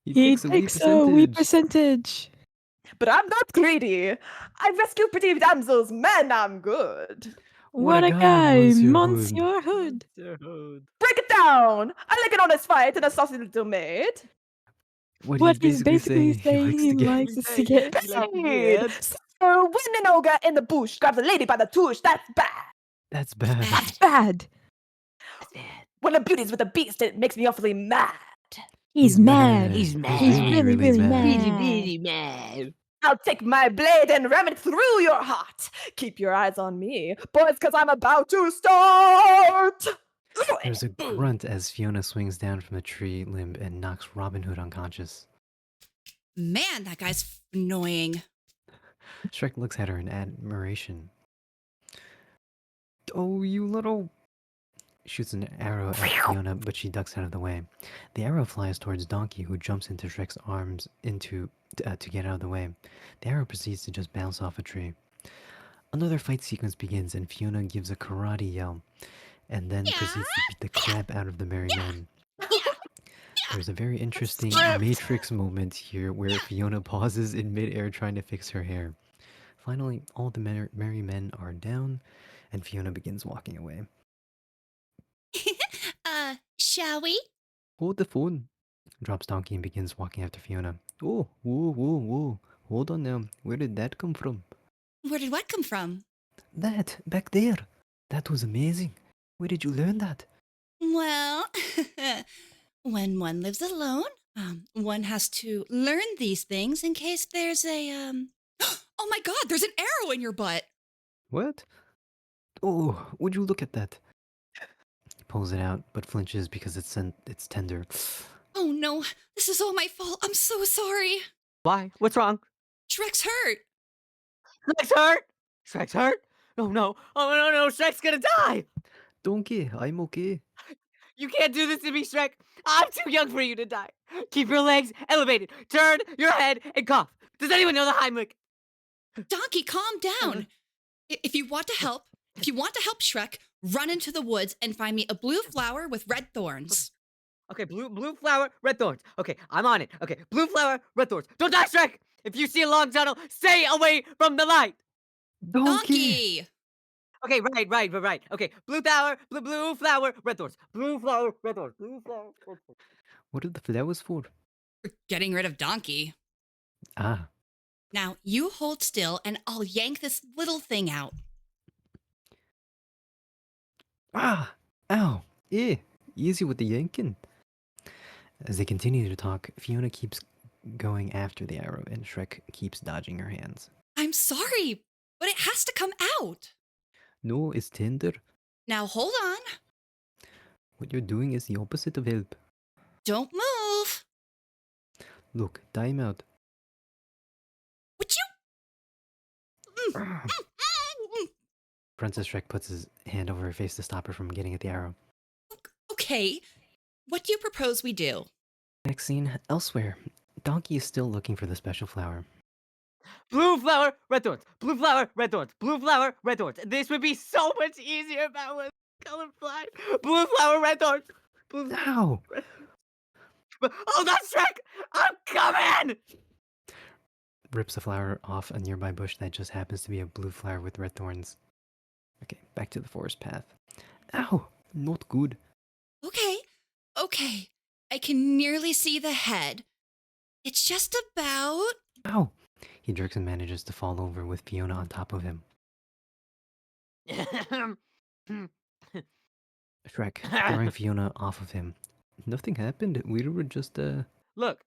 He He takes a wee takes a wee percentage. percentage. But I'm not greedy. I rescue pretty damsels, man, I'm good. What a guy, Monsieur Monsieur Hood. Hood. Break it down! I like an honest fight and a saucy little maid. What he's basically saying, he likes to get... likes to get. Paid! So when an ogre in the bush grabs a lady by the tush, that's bad. That's bad. That's bad. When a beauty's with a beast, it makes me awfully mad. He's mad. He's mad. He's really, really mad. Really mad. I'll take my blade and ram it through your heart. Keep your eyes on me, boys, because I'm about to start. There's a grunt as Fiona swings down from the tree limb and knocks Robin Hood unconscious. Man, that guy's annoying. Shrek looks at her in admiration. Oh, you little... Shoots an arrow at Fiona, but she ducks out of the way. The arrow flies towards Donkey, who jumps into Shrek's arms to get out of the way. The arrow proceeds to just bounce off a tree. Another fight sequence begins, and Fiona gives a karate yell, and then proceeds to beat the crap out of the merry men. There's a very interesting Matrix moment here where Fiona pauses in midair trying to fix her hair. Finally, all the merry men are down, and Fiona begins walking away. Shall we? Hold the phone. Drops Donkey and begins walking after Fiona. Oh, whoa, whoa, whoa. Hold on now. Where did that come from? Where did what come from? That, back there. That was amazing. Where did you learn that? Well, when one lives alone, one has to learn these things in case there's a, Oh my god, there's an arrow in your butt! What? Oh, would you look at that? He pulls it out, but flinches because it's tender. Oh no, this is all my fault. I'm so sorry. Why? What's wrong? Shrek's hurt. Shrek's hurt? Shrek's hurt? Oh no. Oh no, Shrek's gonna die! Donkey, I'm okay. You can't do this to me, Shrek. I'm too young for you to die. Keep your legs elevated. Turn your head and cough. Does anyone know the Heimlich? Donkey, calm down. If you want to help Shrek, run into the woods and find me a blue flower with red thorns. Okay, blue flower, red thorns. Okay, I'm on it. Okay, blue flower, red thorns. Don't die, Shrek! If you see a long tunnel, stay away from the light. Donkey! Okay, right. Okay, blue flower, red thorns. Blue flower, red thorns. Blue flower, red thorns. What are the flowers for? We're getting rid of Donkey. Ah, Now, you hold still and I'll yank this little thing out. ah, ow, easy with the yanking. As they continue to talk, Fiona keeps going after the arrow, and Shrek keeps dodging her hands. I'm sorry, but it has to come out. No, it's tender. Now, hold on. What you're doing is the opposite of help. Don't move. Look, time out. Would you? Princess Shrek puts his hand over her face to stop her from getting at the arrow. Okay, what do you propose we do? Next scene, elsewhere. Donkey is still looking for the special flower. Blue flower, red thorns. Blue flower, red thorns. Blue flower, red thorns. This would be so much easier if I was colorblind. Blue flower, red thorns. Blue flower. Ow! Hold on, Shrek! I'm coming! Rips a flower off a nearby bush that just happens to be a blue flower with red thorns. Okay, back to the forest path. Ow! Not good. Okay, okay. I can nearly see the head. It's just about. Ow! He jerks and manages to fall over with Fiona on top of him. Shrek, throwing Fiona off of him. Nothing happened. We were just, Look,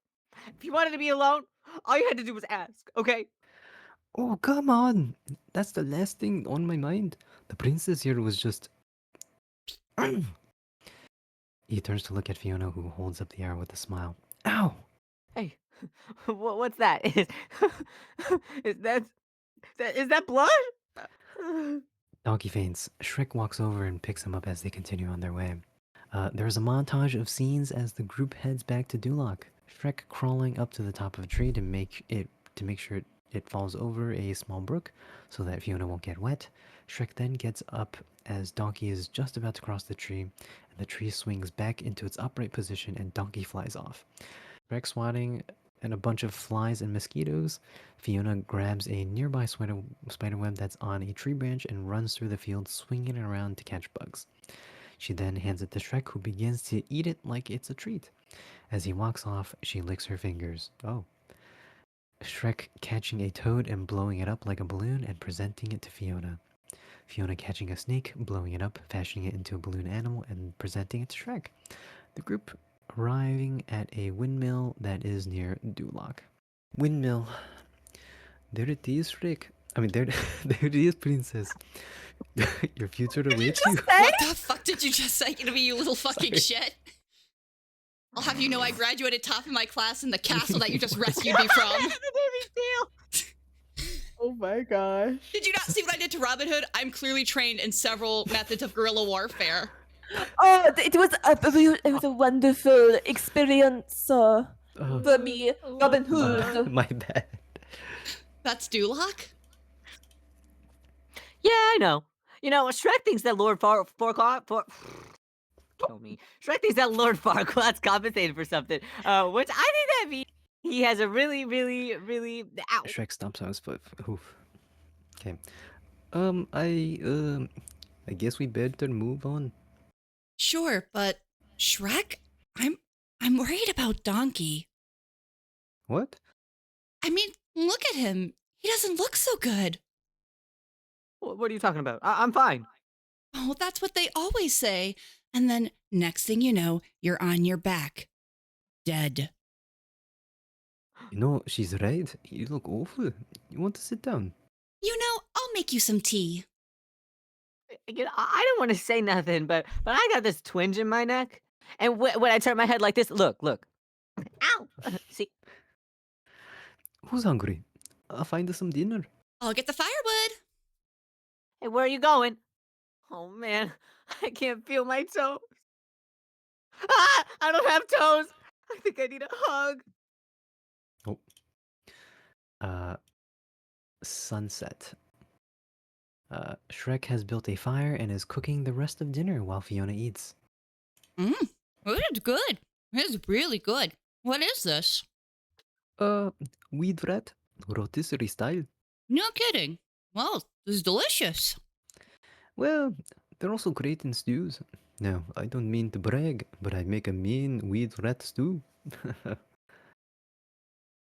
if you wanted to be alone, all you had to do was ask, okay? Oh, come on! That's the last thing on my mind. The princess here was just. He turns to look at Fiona, who holds up the arrow with a smile. Ow! Hey, what's that? Is that blood? Donkey faints. Shrek walks over and picks him up as they continue on their way. There's a montage of scenes as the group heads back to Duloc. Shrek crawling up to the top of a tree to make sure it falls over a small brook so that Fiona won't get wet. Shrek then gets up as Donkey is just about to cross the tree, and the tree swings back into its upright position and Donkey flies off. Shrek swatting at a bunch of flies and mosquitoes. Fiona grabs a nearby spiderweb that's on a tree branch and runs through the field, swinging it around to catch bugs. She then hands it to Shrek, who begins to eat it like it's a treat. As he walks off, she licks her fingers. Oh. Shrek catching a toad and blowing it up like a balloon and presenting it to Fiona. Fiona catching a snake, blowing it up, fashioning it into a balloon animal, and presenting it to Shrek. The group arriving at a windmill that is near Duloc. Windmill. There it is, Shrek. I mean, there it is, princess. Your future awaits you. What the fuck did you just say to me, you little fucking shit? I'll have you know I graduated top of my class in the castle that you just rescued me from. Oh my gosh. Did you not see what I did to Robin Hood? I'm clearly trained in several methods of guerrilla warfare. Oh, it was a wonderful experience for me, Robin Hood. My bad. That's Duloc? Yeah, I know. You know, Shrek thinks that Lord kill me. Shrek thinks that Lord Farquaad's compensated for something, which I think that means he has a really, really, really. Ow. Shrek stomps on his foot. Oof. Okay. I guess we better move on. Sure, but Shrek? I'm worried about Donkey. What? I mean, look at him. He doesn't look so good. What are you talking about? I'm fine. Oh, that's what they always say. And then next thing you know, you're on your back. Dead. You know, she's right. You look awful. You want to sit down? You know, I'll make you some tea. You know, I don't want to say nothing, but I got this twinge in my neck, and when I turn my head like this, look, ow, see. Who's hungry? I'll find us some dinner. I'll get the firewood. Hey, where are you going? Oh man, I can't feel my toes. Ah, I don't have toes. I think I need a hug. Oh. Sunset. Shrek has built a fire and is cooking the rest of dinner while Fiona eats. It's good. It's really good. What is this? Weed rat. Rotisserie style. No kidding. Well, this is delicious. Well, they're also great in stews. Now, I don't mean to brag, but I make a mean weed rat stew.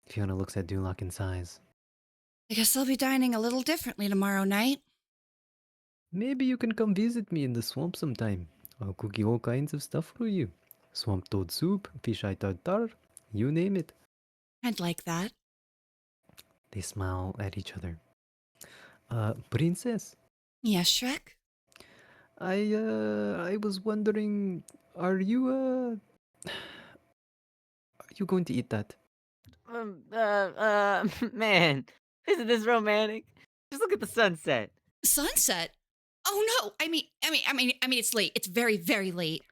Fiona looks at Duloc and sighs. I guess I'll be dining a little differently tomorrow night. Maybe you can come visit me in the swamp sometime. I'll cook you all kinds of stuff for you. Swamp toad soup, fish eye tartare, you name it. I'd like that. They smile at each other. Princess, Yes, Shrek? I was wondering, are you going to eat that? Man, isn't this romantic? Just look at the sunset. Sunset? Oh no! I mean, it's late. It's very, very late.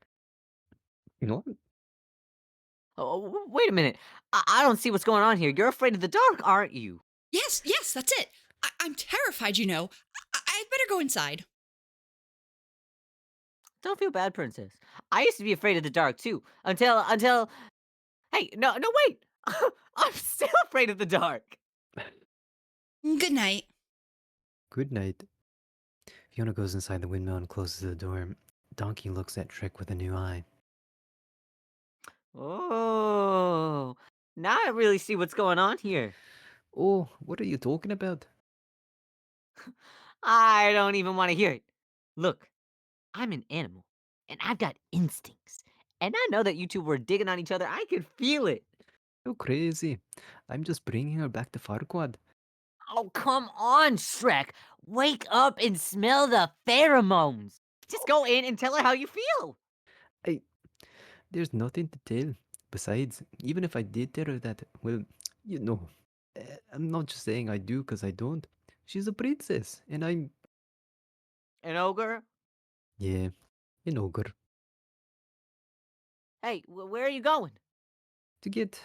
You know what? Oh, wait a minute. I don't see what's going on here. You're afraid of the dark, aren't you? Yes, that's it. I'm terrified, you know. I'd better go inside. Don't feel bad, princess. I used to be afraid of the dark too, until Hey, no, wait. I'm still afraid of the dark. Good night. Good night. Fiona goes inside the windmill and closes the door. Donkey looks at Shrek with a new eye. Oh, now I really see what's going on here. Oh, what are you talking about? I don't even want to hear it. Look, I'm an animal, and I've got instincts. And I know that you two were digging on each other. I could feel it. You're crazy. I'm just bringing her back to Farquaad. Oh, come on, Shrek. Wake up and smell the pheromones. Just go in and tell her how you feel. There's nothing to tell. Besides, even if I did tell her that, well, you know, I'm not just saying I do because I don't. She's a princess, and I'm, An ogre? yeah, an ogre. Hey, where are you going? To get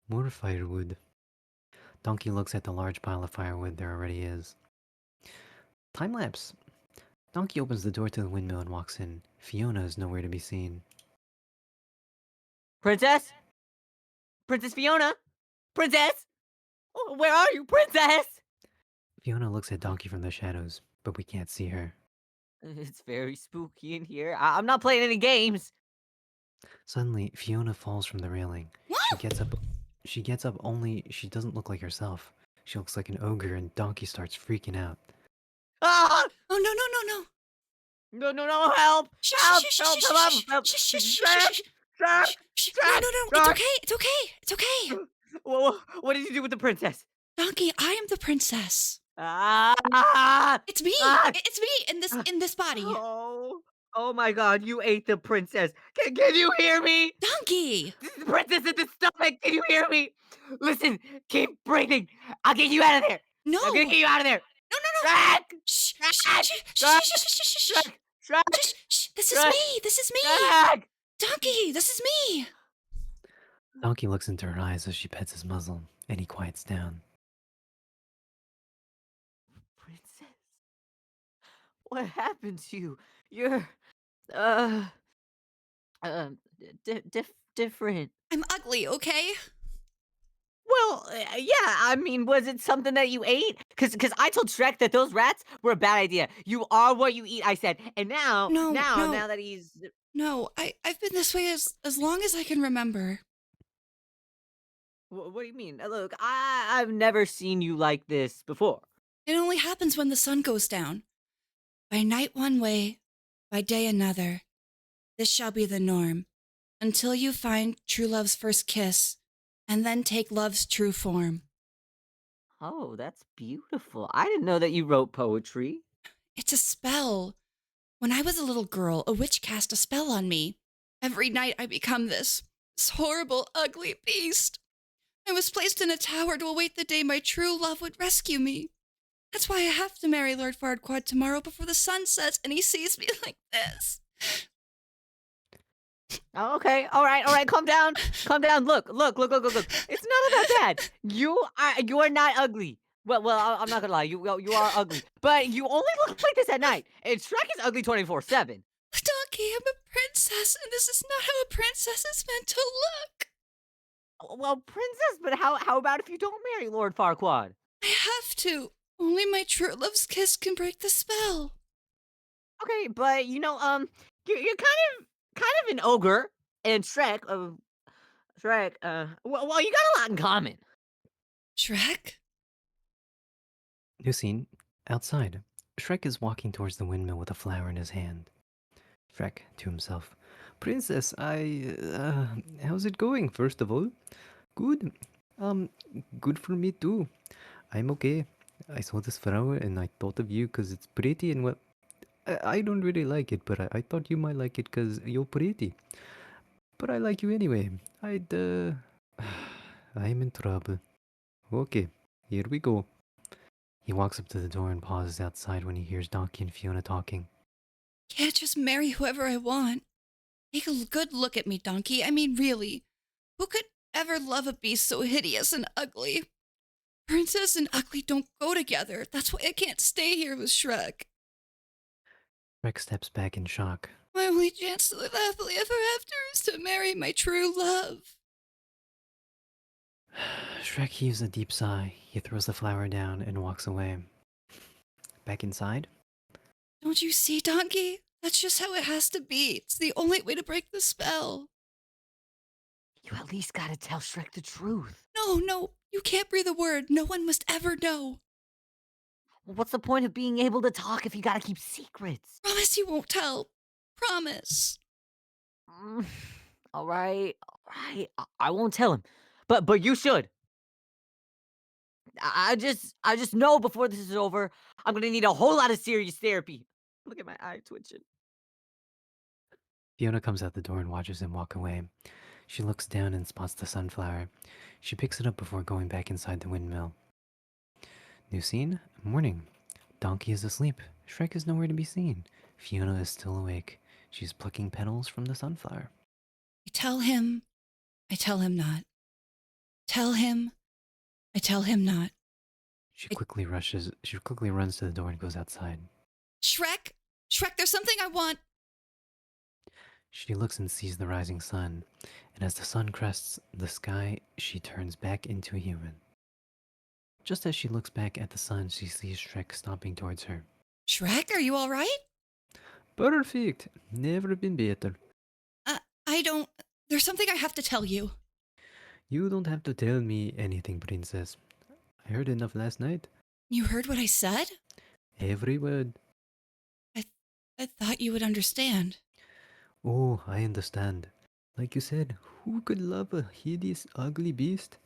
more firewood. Donkey looks at the large pile of firewood there already is. Time lapse. Donkey opens the door to the windmill and walks in. Fiona is nowhere to be seen. Princess? Princess Fiona? Princess? Oh, where are you, Princess? Fiona looks at Donkey from the shadows, but we can't see her. It's very spooky in here. I'm not playing any games. Suddenly, Fiona falls from the railing. She Whoa! gets up. She gets up, only she doesn't look like herself. She looks like an ogre, and Donkey starts freaking out. Ah! Oh, no. No, help! Shh, Help! shh, shh, Help! shh, Help! shh, Help! shh, shh, shh, Shrek! shh, Shrek! shh. Shrek! No. It's Shrek! okay. It's okay. It's okay. What did you do with the princess? Donkey, I am the princess. Ah! It's me. Ah! It's me in this body. Oh my God! You ate the princess. Can you hear me? Donkey. This is the princess in the stomach. Can you hear me? Listen, keep breathing. I'll get you out of there. No. I'm gonna get you out of there. No. Shrek! Shh, Shrek! shh, Shrek! shh, shh, shh, shh, shh. Shrek! Shh. This is Shrek! me. This is me. Shrek! Donkey, this is me. Donkey looks into her eyes as she pets his muzzle, and he quiets down. Princess, what happened to you? You're, uh, different. I'm ugly, okay? Well, yeah, I mean, was it something that you ate? Cause I told Shrek that those rats were a bad idea. You are what you eat, I said. And now No. that he's... No, I've been this way as long as I can remember. What do you mean? Look, I've never seen you like this before. It only happens when the sun goes down. By night one way, by day another. This shall be the norm, until you find true love's first kiss, and then take love's true form. Oh, that's beautiful. I didn't know that you wrote poetry. It's a spell. When I was a little girl, a witch cast a spell on me. Every night I become this horrible, ugly beast. I was placed in a tower to await the day my true love would rescue me. That's why I have to marry Lord Farquaad tomorrow before the sun sets and he sees me like this. Oh, okay, all right, calm down, Look. It's not about that. You are not ugly. Well, I'm not gonna lie, you are ugly, but you only look like this at night. And Shrek is ugly 24/7. Donkey, I'm a princess, and this is not how a princess is meant to look. Well, princess, but how about if you don't marry Lord Farquaad? I have to. Only my true love's kiss can break the spell. Okay, but you're kind of an ogre, and Shrek, well, you got a lot in common. Shrek? New scene. Outside. Shrek is walking towards the windmill with a flower in his hand. Shrek, to himself. Princess, how's it going, first of all? Good. Good for me too. I'm okay. I saw this flower and I thought of you because it's pretty and well, I don't really like it, but I thought you might like it because you're pretty. But I like you anyway. I'm in trouble. Okay, here we go. He walks up to the door and pauses outside when he hears Donkey and Fiona talking. Can't just marry whoever I want. Take a good look at me, Donkey. I mean, really. Who could ever love a beast so hideous and ugly? Princess and ugly don't go together. That's why I can't stay here with Shrek. Shrek steps back in shock. My only chance to live happily ever after is to marry my true love. Shrek heaves a deep sigh. He throws the flower down and walks away. Back inside, Don't you see, Donkey? That's just how it has to be. It's the only way to break the spell. You at least gotta tell Shrek the truth. No, you can't breathe a word. No one must ever know. Well, what's the point of being able to talk if you gotta keep secrets? Promise you won't tell. Promise. Mm, all right, all right. I won't tell him, but you should. I just know before this is over, I'm gonna need a whole lot of serious therapy. Look at my eye twitching. Fiona comes out the door and watches him walk away. She looks down and spots the sunflower. She picks it up before going back inside the windmill. New scene? Morning. Donkey is asleep. Shrek is nowhere to be seen. Fiona is still awake. She's plucking petals from the sunflower. I tell him not. Tell him, I tell him not. She quickly runs to the door and goes outside. Shrek, there's something I want. She looks and sees the rising sun, and as the sun crests the sky, she turns back into a human. Just as she looks back at the sun, she sees Shrek stomping towards her. Shrek, are you all right? Perfect! Never been better. There's something I have to tell you. You don't have to tell me anything, princess. I heard enough last night. You heard what I said? Every word. I thought you would understand. Oh, I understand. Like you said, who could love a hideous, ugly beast?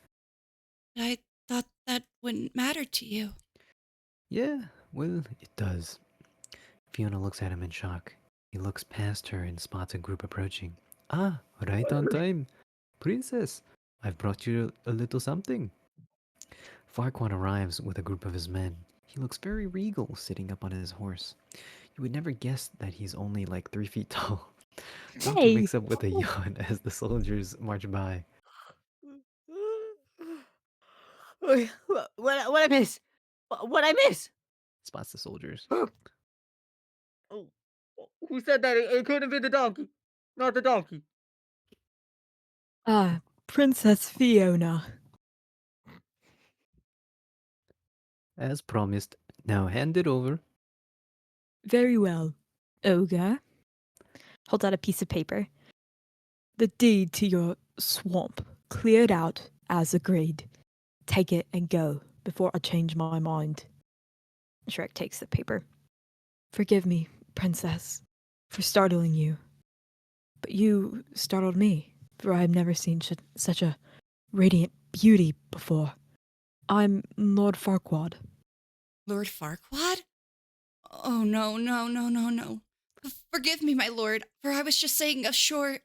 I thought that wouldn't matter to you. Yeah, well, it does. Fiona looks at him in shock. He looks past her and spots a group approaching. Ah, right on time. Princess, I've brought you a little something. Farquaad arrives with a group of his men. He looks very regal sitting up on his horse. You would never guess that he's only like 3 feet tall. Donkey wakes up with a yawn as the soldiers march by. Wait, what I miss? What I miss? Spots the soldiers. Oh, who said that? It couldn't have been the donkey. Not the donkey. Princess Fiona. As promised, now hand it over. Very well. Ogre. Holds out a piece of paper. The deed to your swamp cleared out as agreed. Take it and go before I change my mind. Shrek takes the paper. Forgive me, princess, for startling you. But you startled me, for I have never seen such a radiant beauty before. I'm Lord Farquaad. Lord Farquaad? Oh, no. Forgive me, my lord, for I was just saying a short...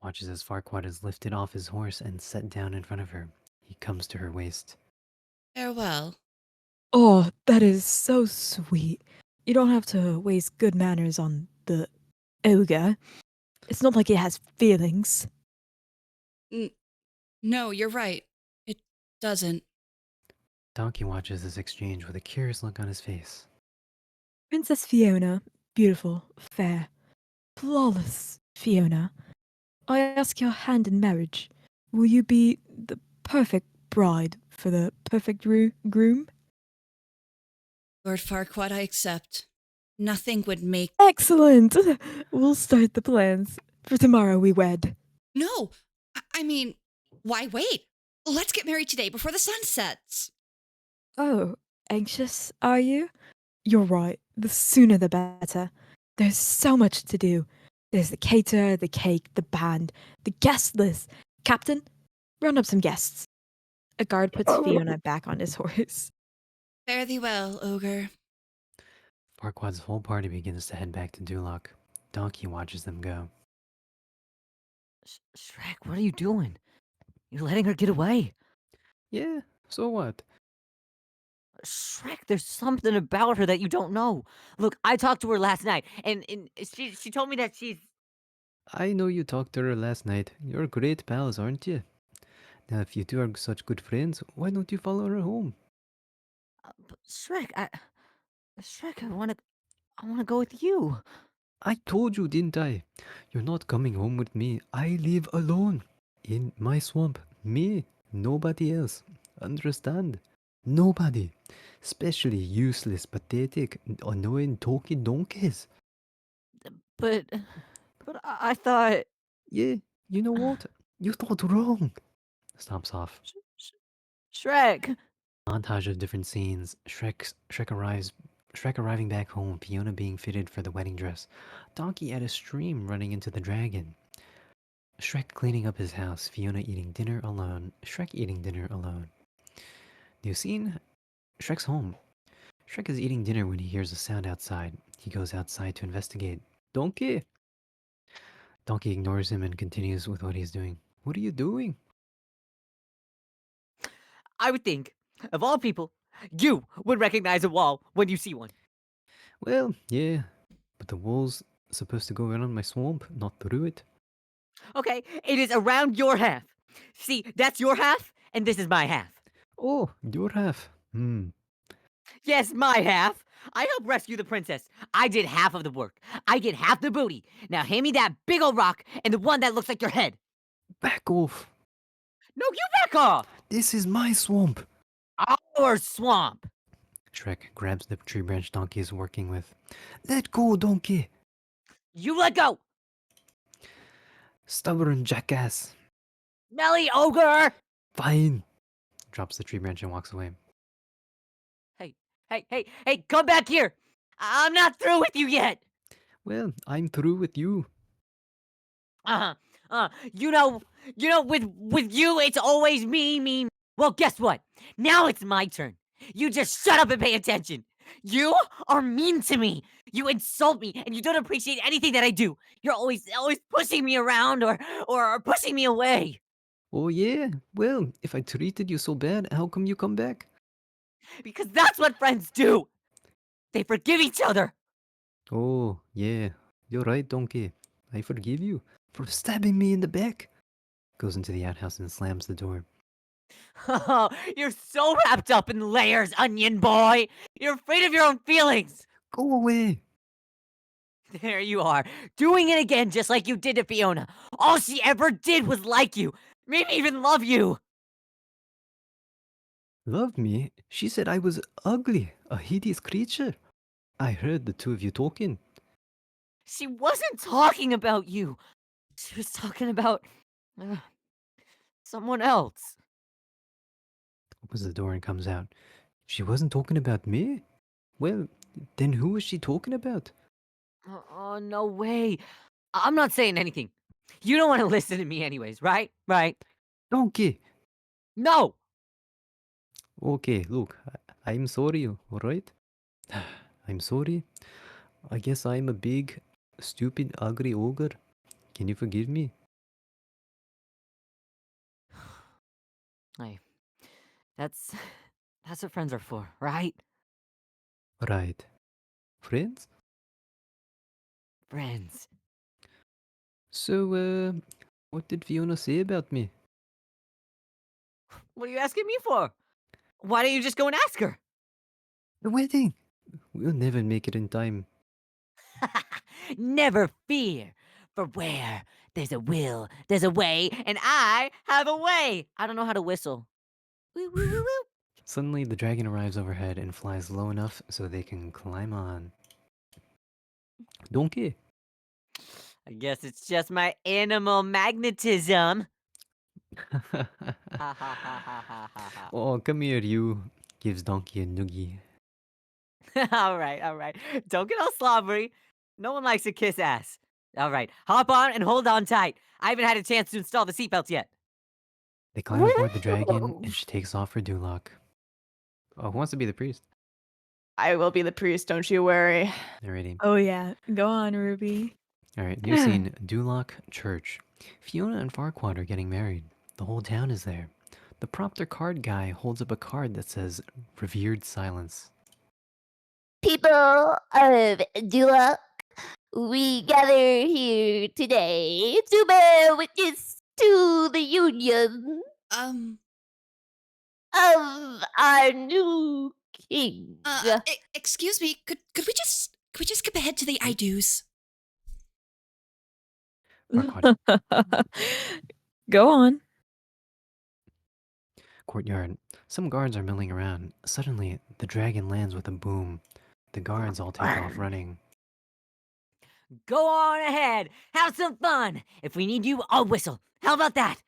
Watches as Farquaad is lifted off his horse and set down in front of her. He comes to her waist. Farewell. Oh, that is so sweet. You don't have to waste good manners on the ogre. It's not like it has feelings. No, you're right. It doesn't. Donkey watches this exchange with a curious look on his face. Princess Fiona, beautiful, fair, flawless Fiona, I ask your hand in marriage. Will you be the perfect bride for the perfect groom? Lord Farquaad, I accept. Nothing would make... Excellent! We'll start the plans. For tomorrow we wed. No! I mean, why wait? Let's get married today before the sun sets. Oh, anxious, are you? You're right. The sooner the better. There's so much to do. There's the caterer, the cake, the band, the guest list. Captain, round up some guests. A guard puts Fiona back on his horse. Fare thee well, ogre. Farquaad's whole party begins to head back to Duloc. Donkey watches them go. Shrek, what are you doing? You're letting her get away. Yeah, so what? Shrek, there's something about her that you don't know. Look, I talked to her last night, and she told me that she's... I know you talked to her last night. You're great pals, aren't you? Now, if you two are such good friends, why don't you follow her home? But Shrek, I wanna go with you. I told you, didn't I? You're not coming home with me. I live alone. In my swamp, me, nobody else. Understand? Nobody. Especially useless, pathetic, annoying talking donkeys. But I thought Yeah, you know what? You thought wrong. Stomps off. Shrek. Montage of different scenes. Shrek arriving back home, Fiona being fitted for the wedding dress, Donkey at a stream running into the dragon, Shrek cleaning up his house, Fiona eating dinner alone, Shrek eating dinner alone. New scene? Shrek's home. Shrek is eating dinner when he hears a sound outside. He goes outside to investigate. Donkey! Donkey ignores him and continues with what he's doing. What are you doing? I would think, of all people, you would recognize a wall when you see one. Well, yeah, but the wall's supposed to go around my swamp, not through it. Okay, it is around your half. See, that's your half, and this is my half. Oh, your half. Yes, my half. I helped rescue the princess. I did half of the work. I get half the booty. Now hand me that big old rock and the one that looks like your head. Back off. No, you back off! This is my swamp. Our swamp. Shrek grabs the tree branch Donkey is working with. Let go, Donkey. You let go! Stubborn jackass. Smelly ogre! Fine. Drops the tree branch and walks away. Hey, come back here! I'm not through with you yet! Well, I'm through with you. You know, with you, it's always me. Well, guess what? Now it's my turn. You just shut up and pay attention. You are mean to me. You insult me, and you don't appreciate anything that I do. You're always pushing me around or pushing me away. Oh, yeah? Well, if I treated you so bad, how come you come back? Because that's what friends do. They forgive each other. Oh, yeah. You're right, Donkey. I forgive you for stabbing me in the back. Goes into the outhouse and slams the door. Oh, you're so wrapped up in layers, onion boy. You're afraid of your own feelings. Go away. There you are, doing it again just like you did to Fiona. All she ever did was like you, maybe even love you. Love me? She said I was ugly, a hideous creature. I heard the two of you talking. She wasn't talking about you. She was talking about someone else. Opens the door and comes out. She wasn't talking about me? Well, then who was she talking about? Oh, no way. I'm not saying anything. You don't want to listen to me anyways, right? Right? Donkey! No! Okay, look, I'm sorry, alright? I'm sorry. I guess I'm a big, stupid, ugly ogre. Can you forgive me? Hey, that's what friends are for, right? Right. Friends? Friends. So, what did Fiona say about me? What are you asking me for? Why don't you just go and ask her? The wedding! We'll never make it in time. Never fear, for where there's a will, there's a way, and I have a way. I don't know how to whistle. Woo, woo, woo, woo. Suddenly, the dragon arrives overhead and flies low enough so they can climb on. Donkey! I guess it's just my animal magnetism. Ha ha ha ha ha ha. Oh, come here, you. Gives Donkey a noogie. All right. Don't get all slobbery. No one likes to kiss ass. All right, hop on and hold on tight. I haven't had a chance to install the seatbelts yet. They climb aboard the dragon and she takes off her dewlock. Oh, who wants to be the priest? I will be the priest, don't you worry. Alrighty. Oh yeah, go on, Ruby. Alright, new scene. Dewlock Church. Fiona and Farquaad are getting married. The whole town is there. The prompter card guy holds up a card that says, Revered Silence. People of Dula, we gather here today to bear witness to the union of our new king. Excuse me, could we just skip ahead to the I do's? Farquaad. Go on. Courtyard. Some guards are milling around. Suddenly, the dragon lands with a boom. The guards all take off running. Go on ahead. Have some fun. If we need you, I'll whistle. How about that?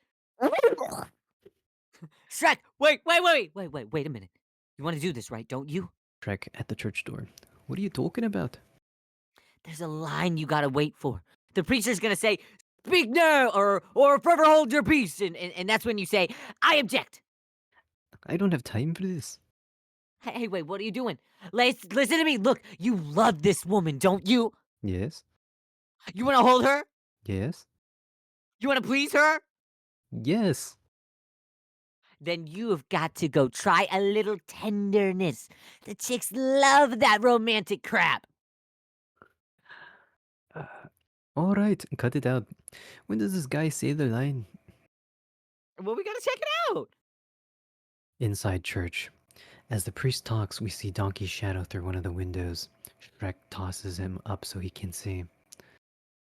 Shrek, wait a minute. You want to do this, right? Don't you? Shrek at the church door. What are you talking about? There's a line you gotta wait for. The preacher's gonna say, "Speak now," or "Forever hold your peace," and that's when you say, "I object." I don't have time for this. Hey, wait, what are you doing? Listen to me. Look, you love this woman, don't you? Yes? You want to hold her? Yes? You want to please her? Yes! Then you've got to go try a little tenderness. The chicks love that romantic crap. Alright, cut it out. When does this guy say the line? Well, we gotta check it out. Inside church. As the priest talks, we see Donkey's shadow through one of the windows. Shrek tosses him up so he can see.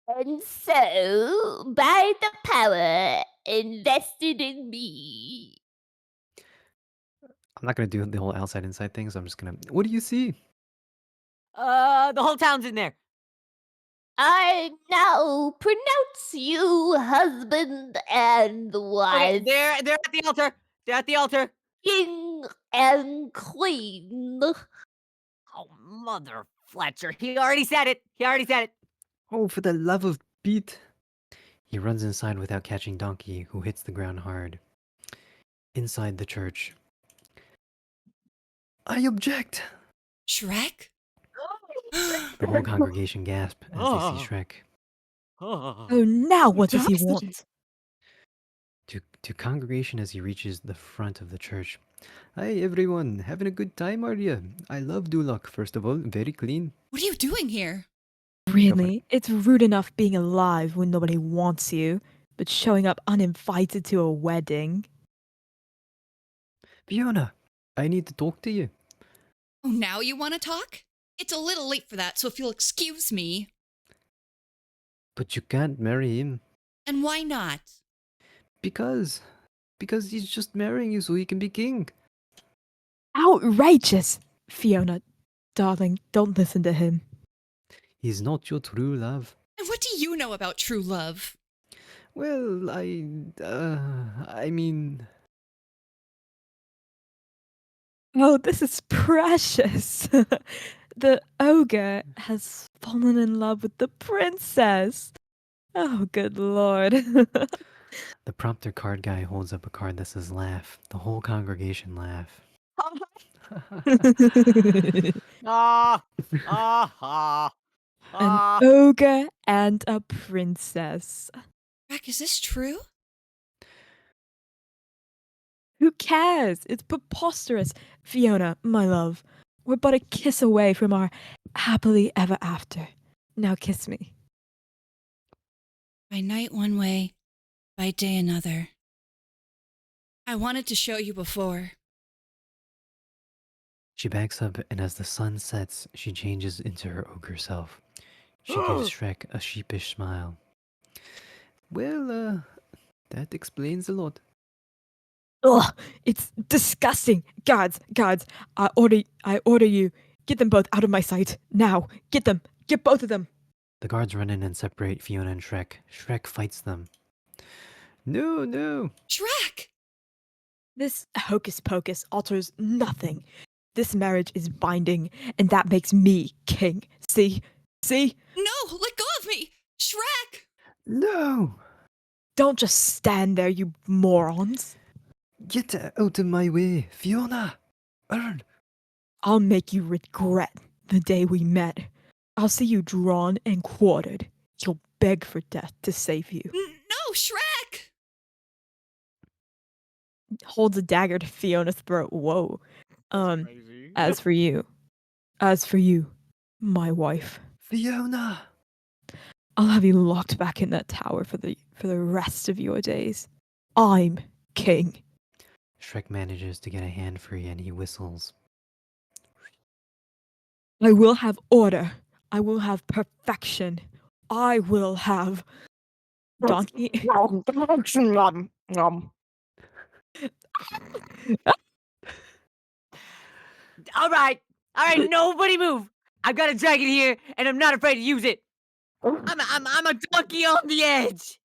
And so, by the power invested in me, I'm not gonna do the whole outside inside thing, so I'm just gonna. What do you see? The whole town's in there. I now pronounce you husband and Okay, wife, they're at the altar. They're at the altar. king and queen. Oh, mother Fletcher. He already said it. Oh, for the love of Pete! He runs inside without catching Donkey, who hits the ground hard. Inside the church. I object! Shrek? The whole congregation gasp as they see Shrek. Oh, now what does he Audacity. want? To congregation as he reaches the front of the church. Hi everyone, having a good time, are ya? I love Duloc, first of all, very clean. What are you doing here? Really? It's rude enough being alive when nobody wants you, but showing up uninvited to a wedding. Fiona, I need to talk to you. Oh, now you want to talk? It's a little late for that, so if you'll excuse me. But you can't marry him. And why not? Because he's just marrying you so he can be king. Outrageous! Fiona, darling, don't listen to him. He's not your true love. And what do you know about true love? Well, I mean... Oh, this is precious. The ogre has fallen in love with the princess. Oh, good lord. The prompter card guy holds up a card that says laugh. The whole congregation laugh. Ah, ah, An ogre and a princess. Shrek, is this true? Who cares? It's preposterous. Fiona, my love, we're but a kiss away from our happily ever after. Now kiss me. By night one way, by day another. I wanted to show you before. She backs up, and as the sun sets, she changes into her ogre self. She gives Shrek a sheepish smile. Well, that explains a lot. Ugh, it's disgusting. Guards, I order you. Get them both out of my sight. Now, get them. Get both of them. The guards run in and separate Fiona and Shrek. Shrek fights them. No! Shrek! This hocus pocus alters nothing. This marriage is binding, and that makes me king. See? No, let go of me! Shrek! No! Don't just stand there, you morons. Get out of my way, Fiona! Earn! I'll make you regret the day we met. I'll see you drawn and quartered. You'll beg for death to save you. No, Shrek! Holds a dagger to Fiona's throat. Whoa. As for you, my wife, Fiona! I'll have you locked back in that tower for the rest of your days. I'm king. Shrek manages to get a hand free and he whistles. I will have order. I will have perfection. I will have Donkey. All right, nobody move. I've got a dragon here, and I'm not afraid to use it. I'm a donkey on the edge.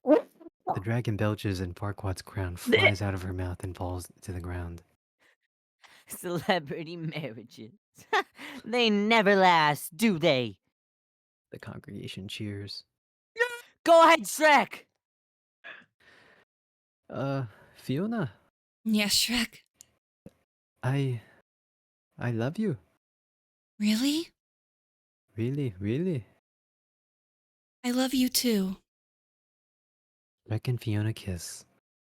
The dragon belches and Farquaad's crown flies out of her mouth and falls to the ground. Celebrity marriages. They never last, do they? The congregation cheers. Go ahead, Shrek. Fiona, Yes, Shrek. I love you. Really? Really, really. I love you too. Shrek and Fiona kiss.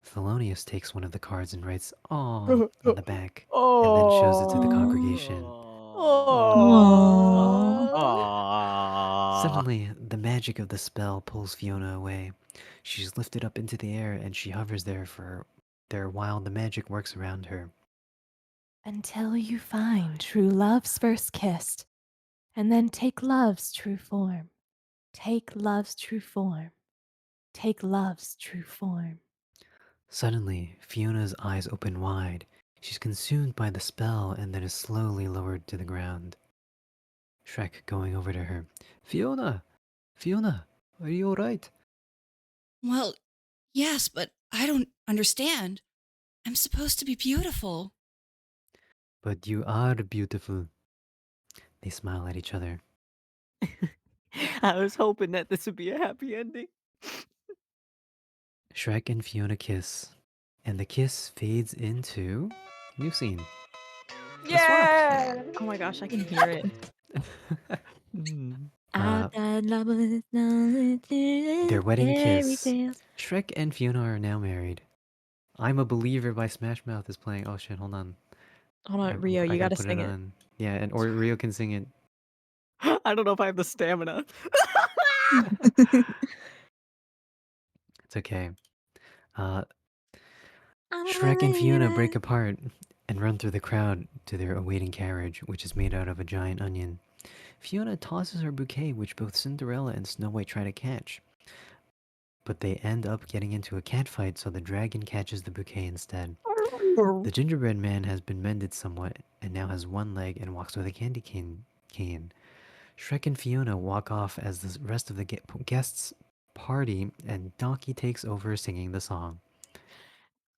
Thelonious takes one of the cards and writes "Aw" on the back, and then shows it to the congregation. Suddenly, the magic of the spell pulls Fiona away. She's lifted up into the air and she hovers there while the magic works around her. Until you find true love's first kiss, and then take love's true form. Take love's true form. Take love's true form. Suddenly, Fiona's eyes open wide. She's consumed by the spell and then is slowly lowered to the ground. Shrek going over to her. Fiona! Fiona, are you alright? Well, yes, but I don't understand. I'm supposed to be beautiful. But you are beautiful. They smile at each other. I was hoping that this would be a happy ending. Shrek and Fiona kiss, and the kiss fades into new scene. Yeah. Oh my gosh, I can hear it. Their wedding kiss. Shrek and Fiona are now married. I'm a Believer by Smash Mouth is playing. Oh shit, hold on. Hold on, Rio, you gotta put sing it. on. Yeah, and or Rio can sing it. I don't know if I have the stamina. It's okay. Shrek and Fiona break apart and run through the crowd to their awaiting carriage, which is made out of a giant onion. Fiona tosses her bouquet, which both Cinderella and Snow White try to catch. But they end up getting into a catfight, so the dragon catches the bouquet instead. The gingerbread man has been mended somewhat and now has one leg and walks with a candy cane. Shrek and Fiona walk off as the rest of the guests party, and Donkey takes over singing the song.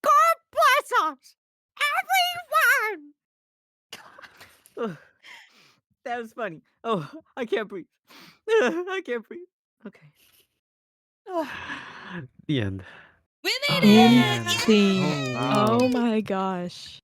God bless us, everyone. Ugh, that was funny. Oh, I can't breathe. I can't breathe. Okay. The end. We made it! man. Insane. Holy. Oh my gosh.